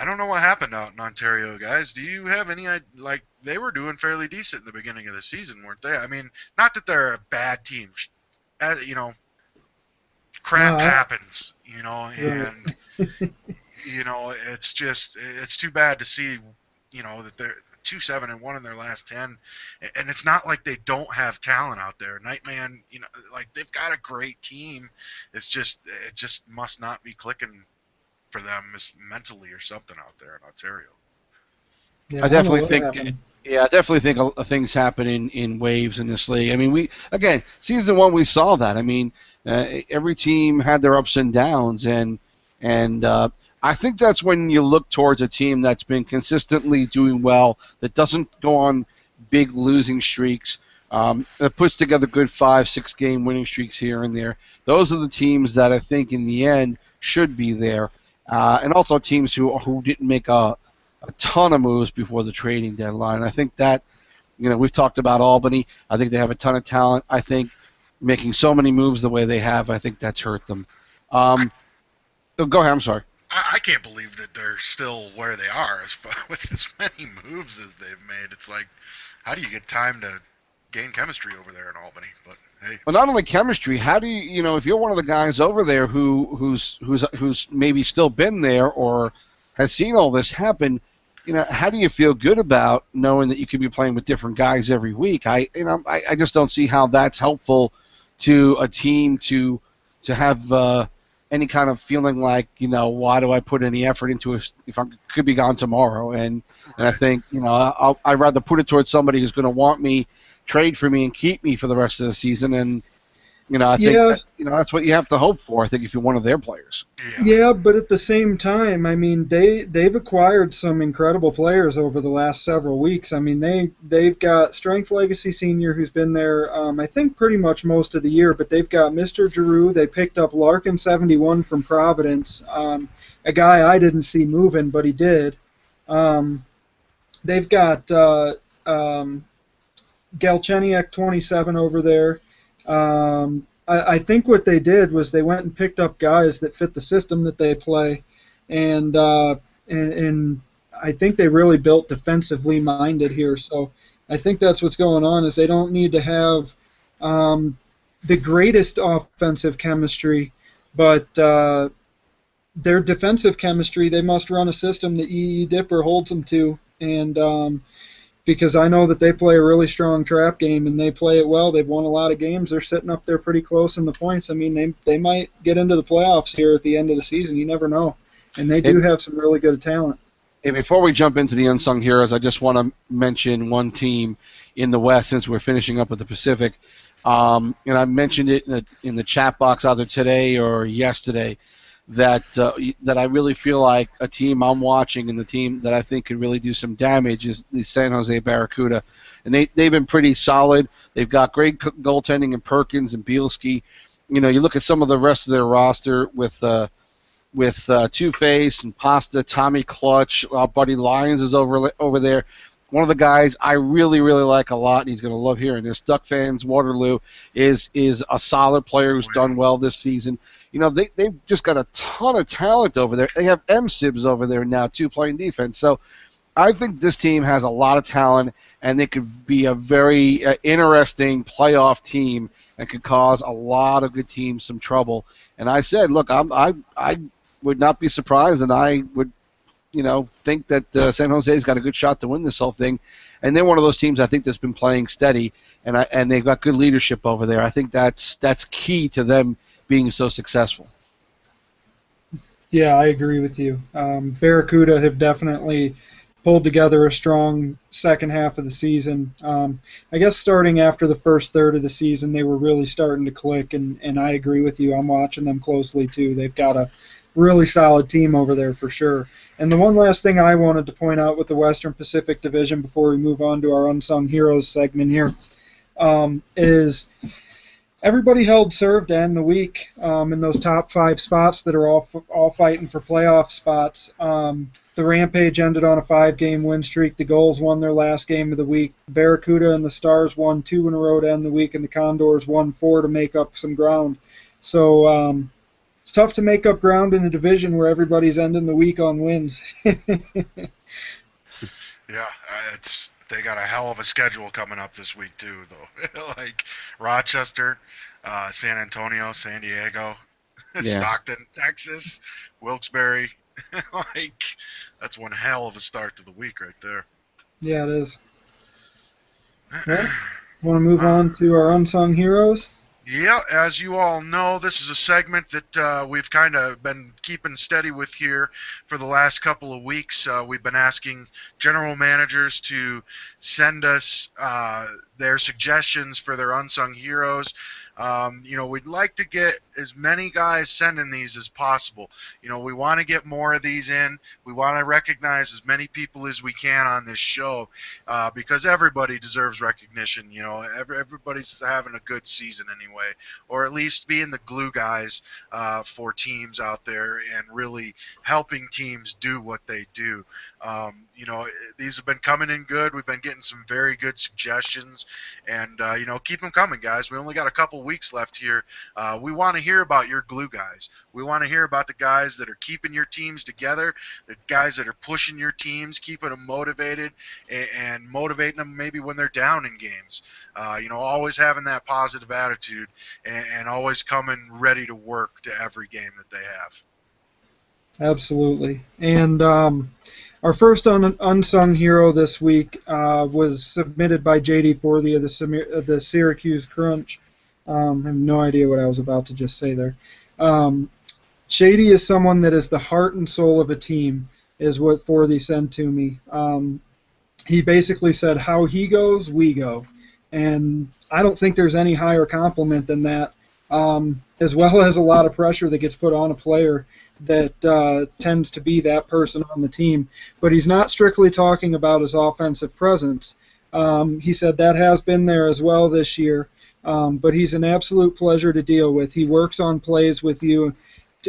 don't know what happened out in Ontario, guys. Do you have any, they were doing fairly decent in the beginning of the season, weren't they? I mean, not that they're a bad team. Crap happens, and, it's too bad to see, that 2 7-1 in their last 10, and it's not like they don't have talent out there. Nightman, like they've got a great team. It just must not be clicking for them mentally or something out there in Ontario. Yeah, I I don't know definitely what think. happened. Yeah, I definitely think things happen in waves in this league. I mean, season one we saw that. I mean, every team had their ups and downs, and I think that's when you look towards a team that's been consistently doing well, that doesn't go on big losing streaks, that puts together good 5-6 game winning streaks here and there. Those are the teams that I think in the end should be there, and also teams who didn't make a ton of moves before the trading deadline. I think that, we've talked about Albany. I think they have a ton of talent. I think making so many moves the way they have, I think that's hurt them. I, Go ahead. I'm sorry. I can't believe that they're still where they are with as many moves as they've made. It's like, how do you get time to gain chemistry over there in Albany? But hey, Well, not only chemistry. How do you, if you're one of the guys over there who's maybe still been there or has seen all this happen, how do you feel good about knowing that you could be playing with different guys every week? I just don't see how that's helpful to a team to have any kind of feeling like, why do I put any effort into it if I could be gone tomorrow? And I right. think, I'd rather put it towards somebody who's going to want me, trade for me, and keep me for the rest of the season. And I think Yeah, that's what you have to hope for. I think if you're one of their players. Yeah, yeah, but at the same time, I mean, they've acquired some incredible players over the last several weeks. I mean, they've got Strength Legacy Senior, who's been there, I think, pretty much most of the year. But they've got Mr. Giroux. They picked up Larkin 71 from Providence, a guy I didn't see moving, but he did. Um, they've got Galchenyuk 27 over there. I think what they did was they went and picked up guys that fit the system that they play, and and I think they really built defensively minded here. So I think that's what's going on is they don't need to have the greatest offensive chemistry, but their defensive chemistry, they must run a system that EE Dipper holds them to, and because I know that they play a really strong trap game and they play it well. They've won a lot of games. They're sitting up there pretty close in the points. I mean, they might get into the playoffs here at the end of the season. You never know. And they do have some really good talent. Hey, before we jump into the unsung heroes, I just want to mention one team in the West since we're finishing up with the Pacific. And I mentioned it in the chat box either today or yesterday that I really feel like a team I'm watching and the team that I think could really do some damage is the San Jose Barracuda. And they've been pretty solid. They've got great goaltending in Perkins and Bielski. You look at some of the rest of their roster with Two-Face and Pasta, Tommy Clutch, Buddy Lyons is over there. One of the guys I really, really like a lot, and he's going to love hearing this, Duck fans, Waterloo, is a solid player who's done well this season. They've just got a ton of talent over there. They have M-Sibs over there now, too, playing defense. So I think this team has a lot of talent, and they could be a very interesting playoff team and could cause a lot of good teams some trouble. And I said, look, I would not be surprised, and I would, think that San Jose's got a good shot to win this whole thing. And they're one of those teams I think that's been playing steady, and they've got good leadership over there. I think that's key to them being so successful. Yeah, I agree with you. Barracuda have definitely pulled together a strong second half of the season. I guess starting after the first third of the season, they were really starting to click, and I agree with you. I'm watching them closely, too. They've got a really solid team over there for sure. And the one last thing I wanted to point out with the Western Pacific Division before we move on to our Unsung Heroes segment here is everybody held serve to end the week in those top 5 spots that are all fighting for playoff spots. The Rampage ended on a 5-game win streak. The Gulls won their last game of the week. Barracuda and the Stars won 2 in a row to end the week, and the Condors won 4 to make up some ground. So it's tough to make up ground in a division where everybody's ending the week on wins. Yeah, they got a hell of a schedule coming up this week too, though. Like Rochester, San Antonio, San Diego, Stockton, Texas, Wilkes-Barre. Like that's one hell of a start to the week right there. Yeah, it is. Well, want to move on to our unsung heroes? Yeah, as you all know, this is a segment that we've kind of been keeping steady with here for the last couple of weeks. We've been asking general managers to send us their suggestions for their unsung heroes. We'd like to get as many guys sending these as possible. We want to get more of these in. We want to recognize as many people as we can on this show because everybody deserves recognition. Everybody's having a good season anyway, or at least being the glue guys for teams out there and really helping teams do what they do. These have been coming in good. We've been getting some very good suggestions, and keep them coming, guys. We only got a couple weeks left here. We want to hear about your glue guys. We want to hear about the guys that are keeping your teams together, the guys that are pushing your teams, keeping them motivated, and motivating them maybe when they're down in games. Always having that positive attitude and always coming ready to work to every game that they have. Absolutely. And our first unsung hero this week was submitted by JD Forthy of the Syracuse Crunch. I have no idea what I was about to just say there. Shady is someone that is the heart and soul of a team, is what Forthy sent to me. He basically said, how he goes, we go. And I don't think there's any higher compliment than that, as well as a lot of pressure that gets put on a player that tends to be that person on the team. But he's not strictly talking about his offensive presence. He said that has been there as well this year, but he's an absolute pleasure to deal with. He works on plays with you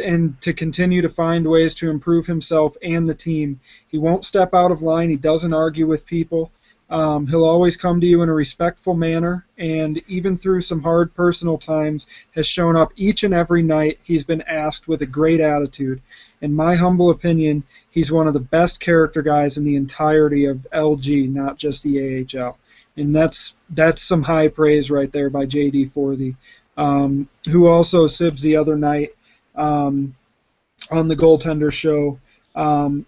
and to continue to find ways to improve himself and the team. He won't step out of line. He doesn't argue with people. He'll always come to you in a respectful manner, and even through some hard personal times, has shown up each and every night he's been asked with a great attitude. In my humble opinion, he's one of the best character guys in the entirety of LG, not just the AHL. And that's some high praise right there by JD Forthy, who also sibs the other night on the Goaltender Show.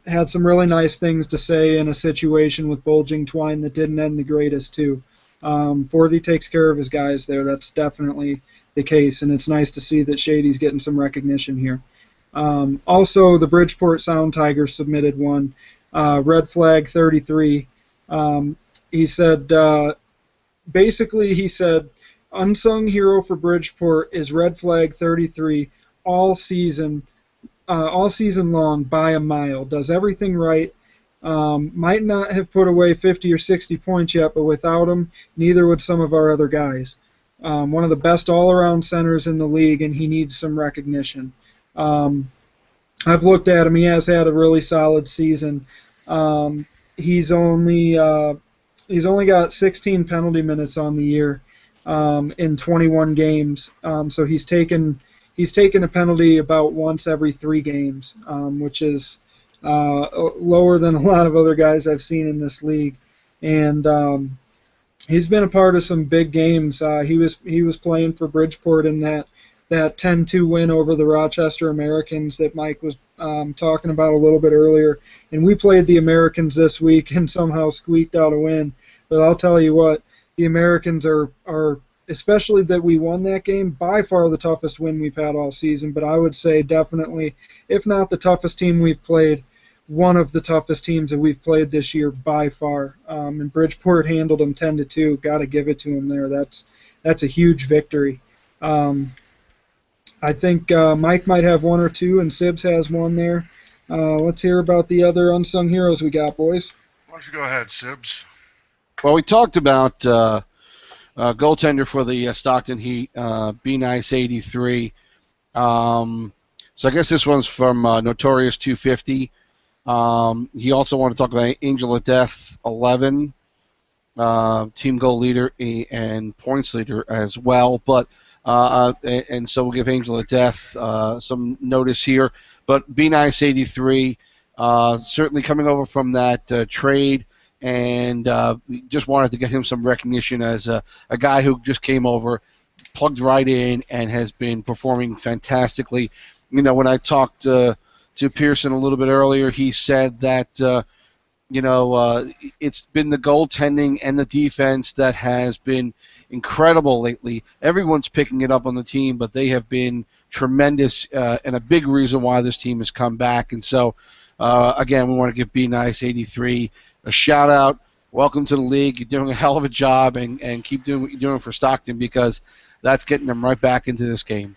Had some really nice things to say in a situation with bulging twine that didn't end the greatest, too. Forthy takes care of his guys there. That's definitely the case, and it's nice to see that Shady's getting some recognition here. Also, the Bridgeport Sound Tigers submitted one, Red Flag 33. He said, unsung hero for Bridgeport is Red Flag 33 all season long by a mile. Does everything right. Might not have put away 50 or 60 points yet, but without him, neither would some of our other guys. One of the best all-around centers in the league, and he needs some recognition. I've looked at him. He has had a really solid season. He's only got 16 penalty minutes on the year in 21 games. So he's taken a penalty about once every 3 games, which is lower than a lot of other guys I've seen in this league. And he's been a part of some big games. He was playing for Bridgeport in that 10-2 win over the Rochester Americans that Mike was talking about a little bit earlier. And we played the Americans this week and somehow squeaked out a win. But I'll tell you what, the Americans are especially that we won that game, by far the toughest win we've had all season. But I would say definitely, if not the toughest team we've played, one of the toughest teams that we've played this year by far. And Bridgeport handled them 10-2. Got to give it to them there. That's a huge victory. I think Mike might have one or two, and Sibs has one there. Let's hear about the other unsung heroes we got, boys. Why don't you go ahead, Sibs? Well, we talked about goaltender for the Stockton Heat, Be Nice 83. So I guess this one's from Notorious 250. He also wanted to talk about Angel of Death 11, team goal leader and points leader as well. But and so we'll give Angel of Death some notice here. But Be Nice 83, certainly coming over from that trade. And we just wanted to get him some recognition as a guy who just came over, plugged right in, and has been performing fantastically. When I talked to Pearson a little bit earlier, he said that it's been the goaltending and the defense that has been incredible lately. Everyone's picking it up on the team, but they have been tremendous and a big reason why this team has come back. And so, again, we want to give B Nice 83 a shout out. Welcome to the league. You're doing a hell of a job, and keep doing what you're doing for Stockton, because that's getting them right back into this game.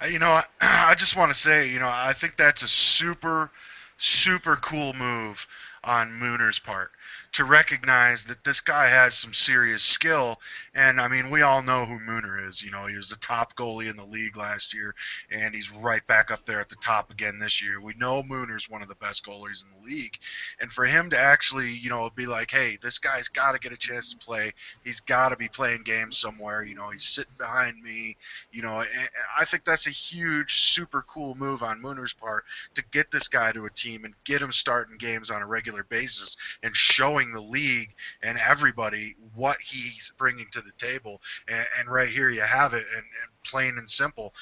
I just want to say, I think that's a super, super cool move on Mooner's part to recognize that this guy has some serious skill. And, I mean, we all know who Mooner is. He was the top goalie in the league last year, and he's right back up there at the top again this year. We know Mooner's one of the best goalies in the league. And for him to actually, be like, hey, this guy's got to get a chance to play. He's got to be playing games somewhere. He's sitting behind me. I think that's a huge, super cool move on Mooner's part to get this guy to a team and get him starting games on a regular basis and showing the league and everybody what he's bringing to the table. And right here you have it, and plain and simple,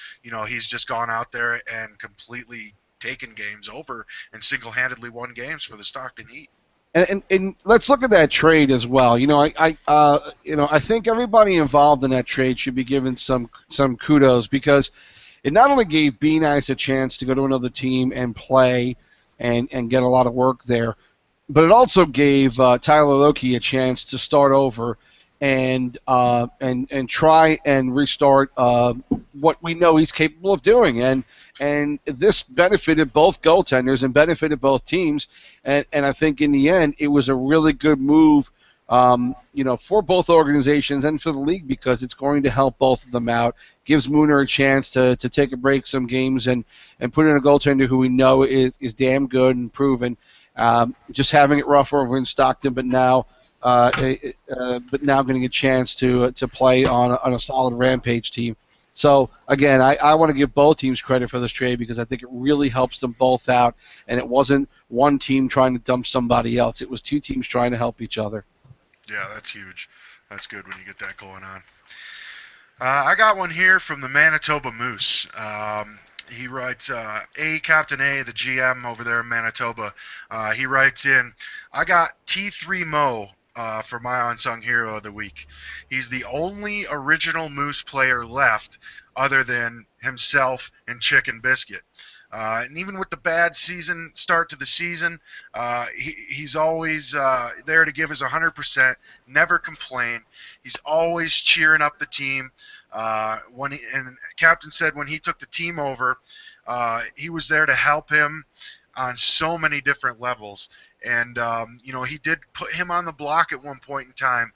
he's just gone out there and completely taken games over and single-handedly won games for the Stockton Heat. And let's look at that trade as well. I think everybody involved in that trade should be given some kudos, because it not only gave B Nice a chance to go to another team and play and get a lot of work there, but it also gave Tyler Loki a chance to start over and try and restart what we know he's capable of doing. And this benefited both goaltenders and benefited both teams. And I think in the end it was a really good move, for both organizations and for the league, because it's going to help both of them out. Gives Mooner a chance to take a break some games and put in a goaltender who we know is damn good and proven. Just having it rough over in Stockton, but now getting a chance to play on a solid Rampage team. So again, I want to give both teams credit for this trade, because I think it really helps them both out, and it wasn't one team trying to dump somebody else. It was two teams trying to help each other. Yeah, that's huge. That's good when you get that going on. I got one here from the Manitoba Moose. He writes, Captain A, the GM over there in Manitoba, he writes in, I got T3 Mo for my unsung hero of the week. He's the only original Moose player left other than himself and Chicken Biscuit. And even with the bad start to the season, he's always there to give his 100%, never complain. He's always cheering up the team. And Captain said when he took the team over, he was there to help him on so many different levels. And, he did put him on the block at one point in time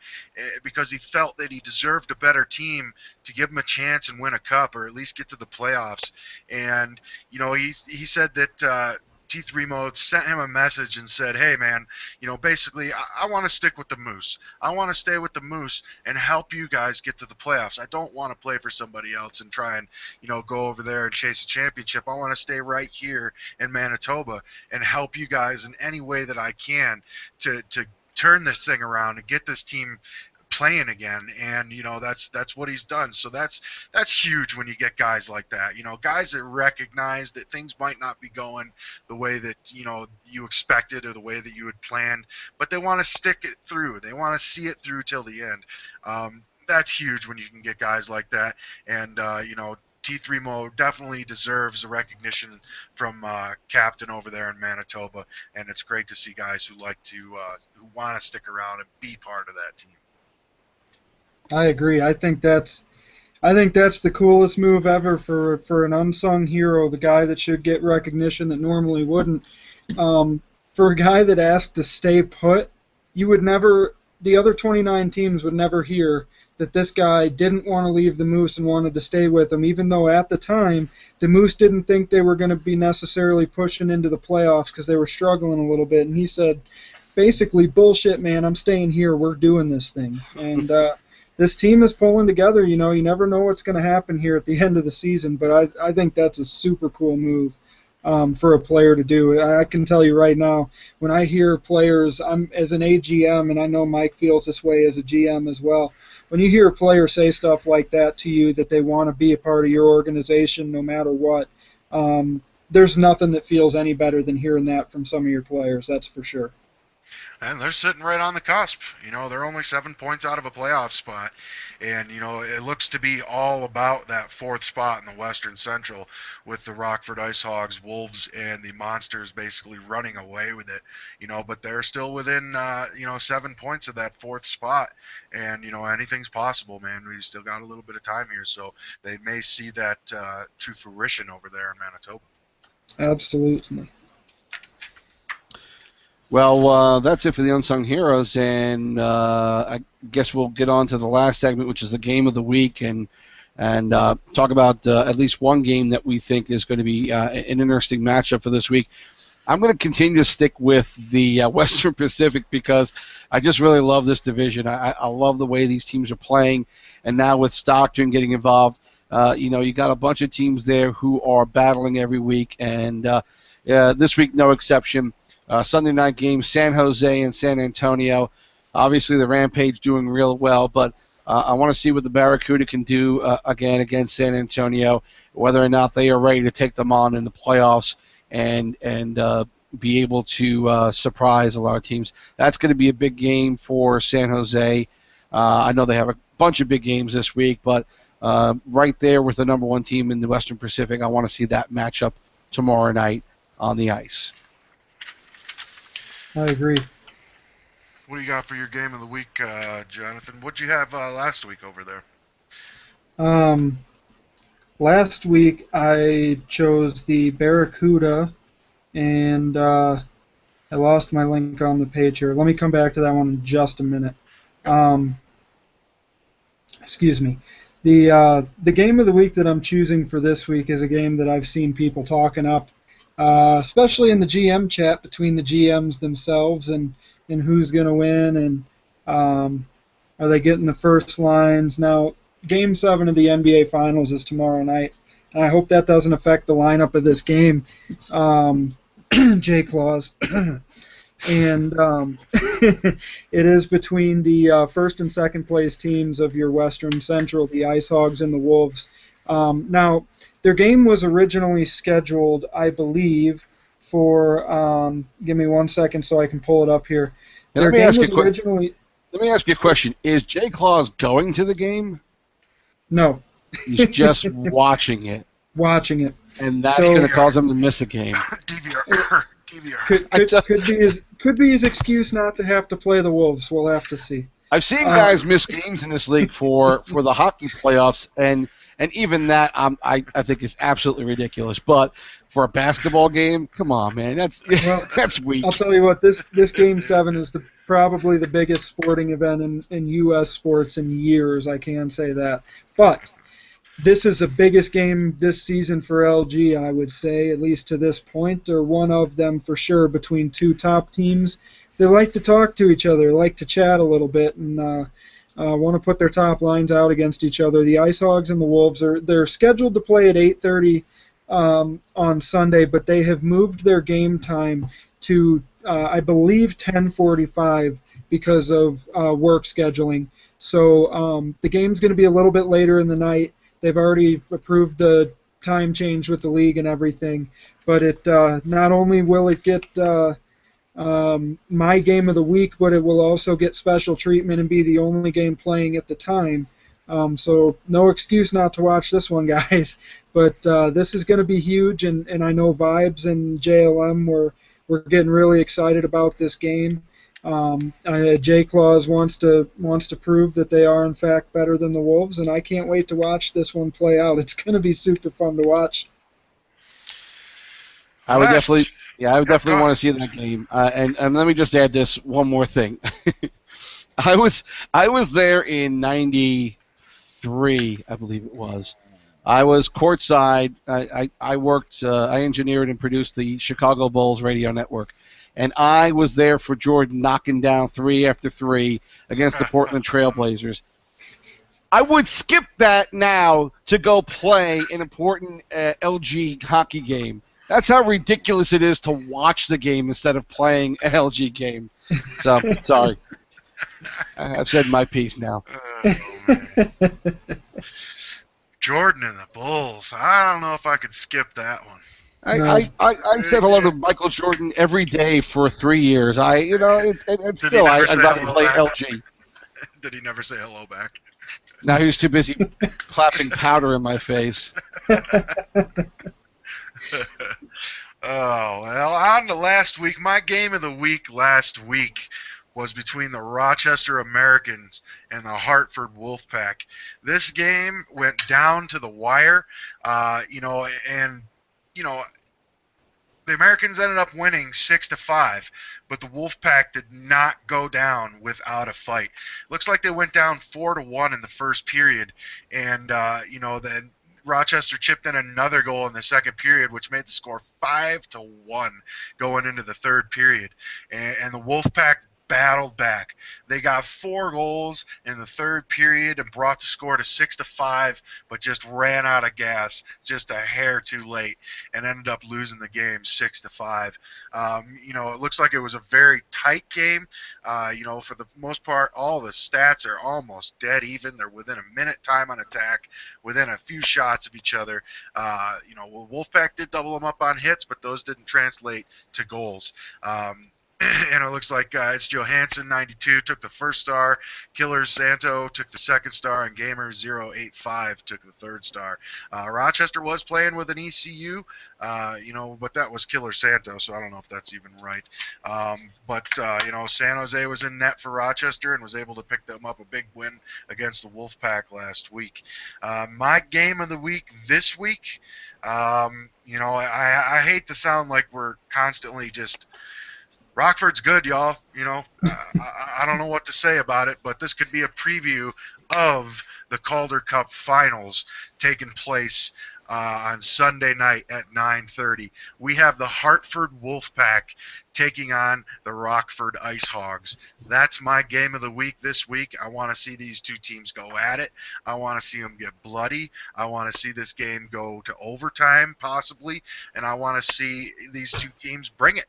because he felt that he deserved a better team to give him a chance and win a cup, or at least get to the playoffs. And, he said that T3 Mode sent him a message and said, hey, man, basically, I want to stick with the Moose. I want to stay with the Moose and help you guys get to the playoffs. I don't want to play for somebody else and try and, go over there and chase a championship. I want to stay right here in Manitoba and help you guys in any way that I can to turn this thing around and get this team playing again. And that's what he's done. So that's huge when you get guys like that, guys that recognize that things might not be going the way that you expected or the way that you had planned, but they want to stick it through. They want to see it through till the end. That's huge when you can get guys like that. And T3 Mo definitely deserves the recognition from Captain over there in Manitoba, and it's great to see guys who who want to stick around and be part of that team. I agree. I think that's the coolest move ever for an unsung hero, the guy that should get recognition that normally wouldn't. For a guy that asked to stay put, the other 29 teams would never hear that this guy didn't want to leave the Moose and wanted to stay with them, even though at the time the Moose didn't think they were going to be necessarily pushing into the playoffs because they were struggling a little bit. And he said, basically, bullshit, man, I'm staying here. We're doing this thing. And this team is pulling together. You never know what's going to happen here at the end of the season, but I think that's a super cool move for a player to do. I can tell you right now, when I hear players, I'm as an AGM, and I know Mike feels this way as a GM as well, when you hear a player say stuff like that to you, that they want to be a part of your organization no matter what, there's nothing that feels any better than hearing that from some of your players, that's for sure. And they're sitting right on the cusp. They're only 7 points out of a playoff spot. And, it looks to be all about that fourth spot in the Western Central with the Rockford Ice Hogs, Wolves, and the Monsters basically running away with it. But they're still within, 7 points of that fourth spot. And, anything's possible, man. We still got a little bit of time here. So they may see that to fruition over there in Manitoba. Absolutely. Well, that's it for the Unsung Heroes, and I guess we'll get on to the last segment, which is the game of the week, and talk about at least one game that we think is going to be an interesting matchup for this week. I'm going to continue to stick with the Western Pacific because I just really love this division. I love the way these teams are playing, and now with Stockton getting involved, you got a bunch of teams there who are battling every week, and this week no exception. Sunday night game, San Jose and San Antonio. Obviously, the Rampage doing real well, but I want to see what the Barracuda can do again against San Antonio, whether or not they are ready to take them on in the playoffs and be able to surprise a lot of teams. That's going to be a big game for San Jose. I know they have a bunch of big games this week, but right there with the number one team in the Western Pacific, I want to see that matchup tomorrow night on the ice. I agree. What do you got for your game of the week, Jonathan? What'd you have last week over there? Last week I chose the Barracuda, and I lost my link on the page here. Let me come back to that one in just a minute. Excuse me. The game of the week that I'm choosing for this week is a game that I've seen people talking up, especially in the GM chat between the GMs themselves and who's going to win and are they getting the first lines. Now, Game 7 of the NBA Finals is tomorrow night, and I hope that doesn't affect the lineup of this game, J-Claws. And it is between the first and second place teams of your Western Central, the Ice Hogs and the Wolves. Now, their game was originally scheduled, I believe, for give me 1 second so I can pull it up here. Let me ask you a question. Is Jay Claus going to the game? No. He's just watching it. Watching it. And that's going to cause him to miss a game. DVR. DVR. Could be his excuse not to have to play the Wolves. We'll have to see. I've seen guys miss games in this league for the hockey playoffs, and even that I think is absolutely ridiculous. But for a basketball game, come on, man, that's weak. I'll tell you what, this Game 7 is probably the biggest sporting event in U.S. sports in years. I can say that. But this is the biggest game this season for LG, I would say, at least to this point, or one of them for sure, between two top teams. They like to talk to each other, like to chat a little bit, and want to put their top lines out against each other. The Ice Hogs and the Wolves they're scheduled to play at 8:30 on Sunday, but they have moved their game time to I believe 10:45 because of work scheduling. So the game's going to be a little bit later in the night. They've already approved the time change with the league and everything, but it not only will it get my game of the week, but it will also get special treatment and be the only game playing at the time. So no excuse not to watch this one, guys. But this is going to be huge, and I know Vibes and JLM we're getting really excited about this game. J Claus wants to prove that they are in fact better than the Wolves, and I can't wait to watch this one play out. It's going to be super fun to watch. I would definitely want to see that game. And let me just add this one more thing. I was there in '93, I believe it was. I was courtside. I worked. I engineered and produced the Chicago Bulls radio network, and I was there for Jordan knocking down 3 after 3 against the Portland Trailblazers. I would skip that now to go play an important LG hockey game. That's how ridiculous it is to watch the game instead of playing an LG game. So, sorry. I've said my piece now. Jordan and the Bulls. I don't know if I could skip that one. No. I said hello to Michael Jordan every day for 3 years. It's Did he still never I'd say rather hello play back? LG. Did he never say hello back? Now he was too busy clapping powder in my face. Oh, well, on to last week. My game of the week last week was between the Rochester Americans and the Hartford Wolfpack. This game went down to the wire, and you know, the Americans ended up winning 6-5, but the Wolfpack did not go down without a fight. Looks like they went down 4-1 in the first period, and then Rochester chipped in another goal in the second period, which made the score 5-1 going into the third period, and the Wolfpack battled back. They got 4 goals in the third period and brought the score to 6-5, but just ran out of gas just a hair too late and ended up losing the game 6-5. It looks like it was a very tight game. For the most part, all the stats are almost dead even. They're within a minute time on attack, within a few shots of each other. Wolfpack did double them up on hits, but those didn't translate to goals. And it looks like it's Johansson 92 took the first star, Killer Santo took the second star, and Gamer 085 took the third star. Rochester was playing with an ECU, but that was Killer Santo, so I don't know if that's even right. San Jose was in net for Rochester and was able to pick them up a big win against the Wolfpack last week. My game of the week this week, I hate to sound like we're constantly just Rockford's good, y'all. I don't know what to say about it, but this could be a preview of the Calder Cup Finals taking place on Sunday night at 9:30. We have the Hartford Wolfpack taking on the Rockford Ice Hogs. That's my game of the week this week. I want to see these two teams go at it. I want to see them get bloody. I want to see this game go to overtime, possibly, and I want to see these two teams bring it.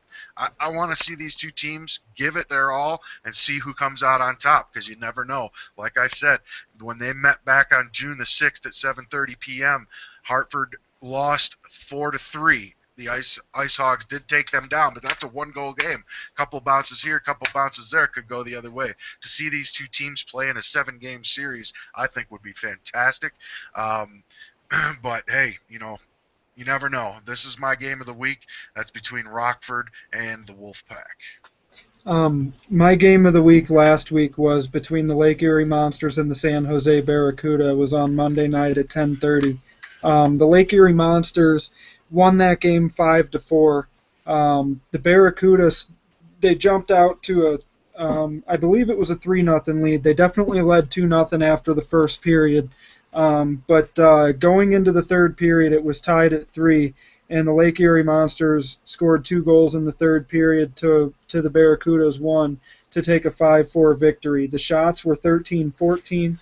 I want to see these two teams give it their all and see who comes out on top, because you never know. Like I said, when they met back on June the 6th at 7:30 p.m., Hartford lost 4-3. The Ice Hogs did take them down, but that's a one-goal game. A couple bounces here, a couple bounces there, could go the other way. To see these two teams play in a 7-game series, I think would be fantastic. But hey, you never know. This is my game of the week. That's between Rockford and the Wolfpack. My game of the week last week was between the Lake Erie Monsters and the San Jose Barracuda. It was on Monday night at 10:30. The Lake Erie Monsters won that game 5-4. The Barracuda, they jumped out to I believe it was a 3-0 lead. They definitely led 2-0 after the first period. But going into the third period, it was tied at 3, and the Lake Erie Monsters scored 2 goals in the third period to the Barracuda's 1 to take a 5-4 victory. The shots were 13-14.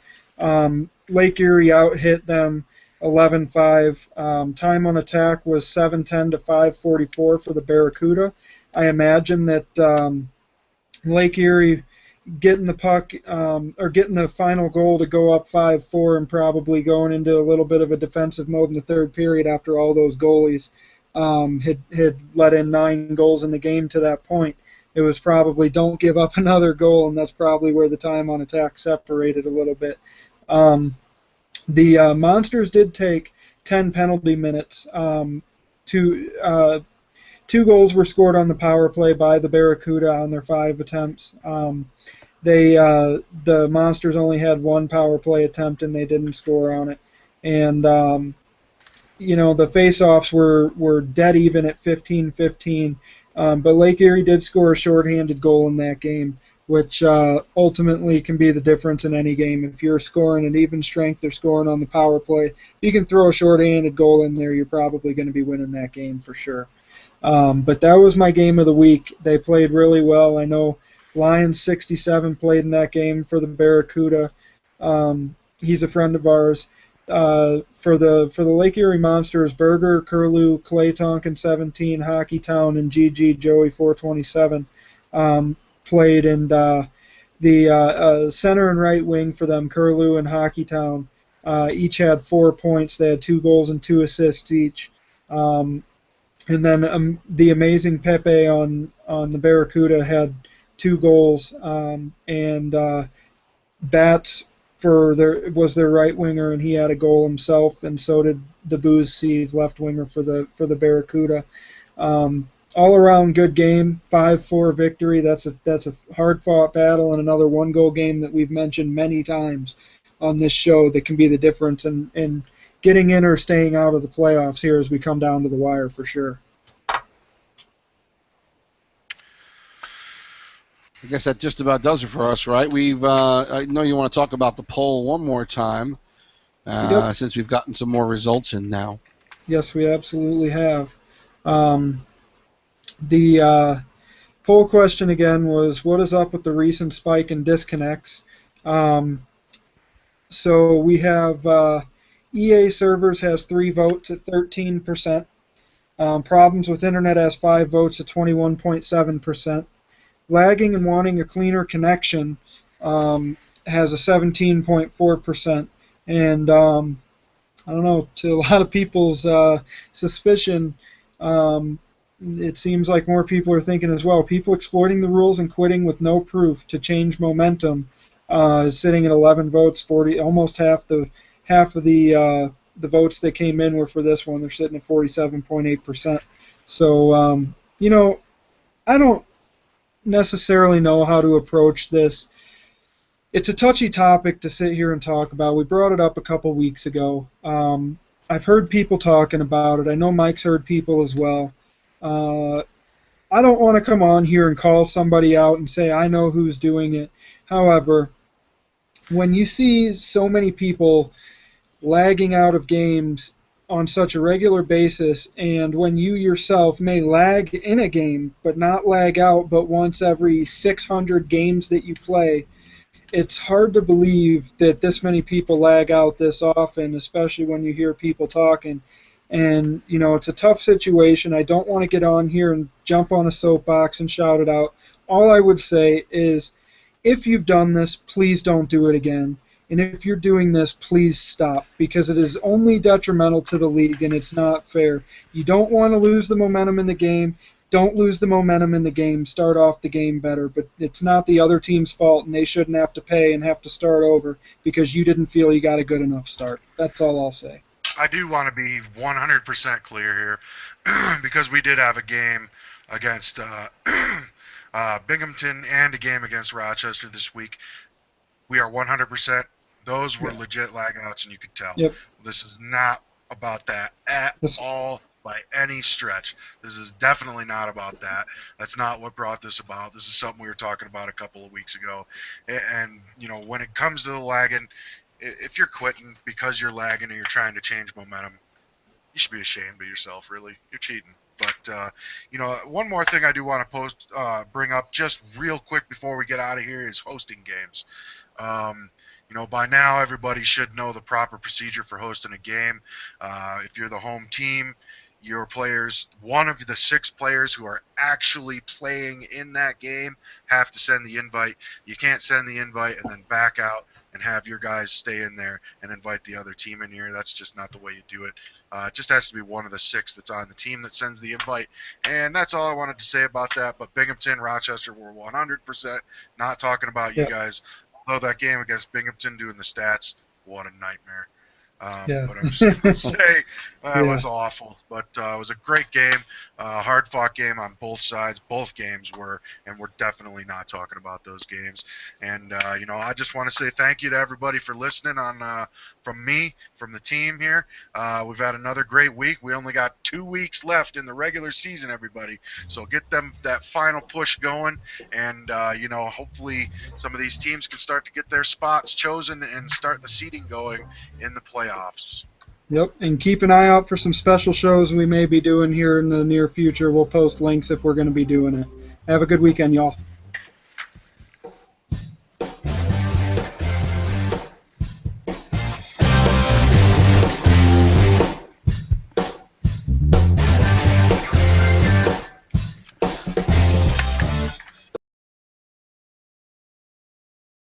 Lake Erie out-hit them 11-5. Time on attack was 7:10 to 5:44 for the Barracuda. I imagine that Lake Erie getting the puck or getting the final goal to go up 5-4 and probably going into a little bit of a defensive mode in the third period after all those goalies had let in 9 goals in the game to that point. It was probably don't give up another goal, and that's probably where the time on attack separated a little bit. The Monsters did take 10 penalty minutes. 2 goals were scored on the power play by the Barracuda on their 5 attempts. The Monsters only had 1 power play attempt, and they didn't score on it. And the face-offs were dead even at 15-15. But Lake Erie did score a shorthanded goal in that game, which ultimately can be the difference in any game. If you're scoring an even strength or scoring on the power play, if you can throw a shorthanded goal in there, you're probably going to be winning that game for sure. But that was my game of the week. They played really well. I know Lions 67 played in that game for the Barracuda. He's a friend of ours. For the Lake Erie Monsters, Berger, Curlew, Clay Tonkin 17, Hockey Town, and GG Joey 427 played, and the center and right wing for them, Curlew and Hockey Town, each had 4 points. They had 2 goals and 2 assists each. And then the amazing Pepe on the Barracuda had 2 goals, and Bats was their right winger, and he had a goal himself, and so did the Booze Sieve left winger for the Barracuda. All around good game, 5-4 victory. That's a hard fought battle, and another 1-goal game that we've mentioned many times on this show that can be the difference in getting in or staying out of the playoffs here as we come down to the wire for sure. I guess that just about does it for us, right? I know you want to talk about the poll one more time, Yep. since we've gotten some more results in now. Yes, we absolutely have. The poll question again was, what is up with the recent spike in disconnects? So we have EA Servers has 3 votes at 13%. Problems with Internet has 5 votes at 21.7%. Lagging and wanting a cleaner connection has a 17.4%. And I don't know, to a lot of people's suspicion, it seems like more people are thinking as well. People exploiting the rules and quitting with no proof to change momentum is sitting at 11 votes, 40, almost half of the votes that came in were for this one. They're sitting at 47.8%. So I don't necessarily know how to approach this. It's a touchy topic to sit here and talk about. We brought it up a couple weeks ago. I've heard people talking about it. I know Mike's heard people as well. I don't want to come on here and call somebody out and say I know who's doing it. However, when you see so many people lagging out of games on such a regular basis, and when you yourself may lag in a game but not lag out but once every 600 games that you play, it's hard to believe that this many people lag out this often, especially when you hear people talking. And, it's a tough situation. I don't want to get on here and jump on a soapbox and shout it out. All I would say is, if you've done this, please don't do it again. And if you're doing this, please stop, because it is only detrimental to the league and it's not fair. You don't want to lose the momentum in the game. Don't lose the momentum in the game. Start off the game better. But it's not the other team's fault, and they shouldn't have to pay and have to start over because you didn't feel you got a good enough start. That's all I'll say. I do want to be 100% clear here because we did have a game against Binghamton and a game against Rochester this week. We are 100%. Those were legit lag outs, and you could tell. Yep. This is not about that at all by any stretch. This is definitely not about that. That's not what brought this about. This is something we were talking about a couple of weeks ago. And, when it comes to the lagging, if you're quitting because you're lagging and you're trying to change momentum, you should be ashamed of yourself, really. You're cheating. But, one more thing I do want to bring up just real quick before we get out of here is hosting games. By now everybody should know the proper procedure for hosting a game. If you're the home team, your players, one of the 6 players who are actually playing in that game, have to send the invite. You can't send the invite and then back out and have your guys stay in there and invite the other team in here. That's just not the way you do it. It just has to be one of the 6 that's on the team that sends the invite. And that's all I wanted to say about that. But Binghamton, Rochester were 100% not talking about you guys. Although that game against Binghamton doing the stats, what a nightmare. But I'm just going to say that was awful. But it was a great game, hard-fought game on both sides. Both games were, and we're definitely not talking about those games. And, I just want to say thank you to everybody for listening from me, from the team here. We've had another great week. We only got 2 weeks left in the regular season, everybody. So get that final push going. And, hopefully some of these teams can start to get their spots chosen and start the seeding going in the playoffs. Yep, and keep an eye out for some special shows we may be doing here in the near future. We'll post links if we're going to be doing it. Have a good weekend, y'all.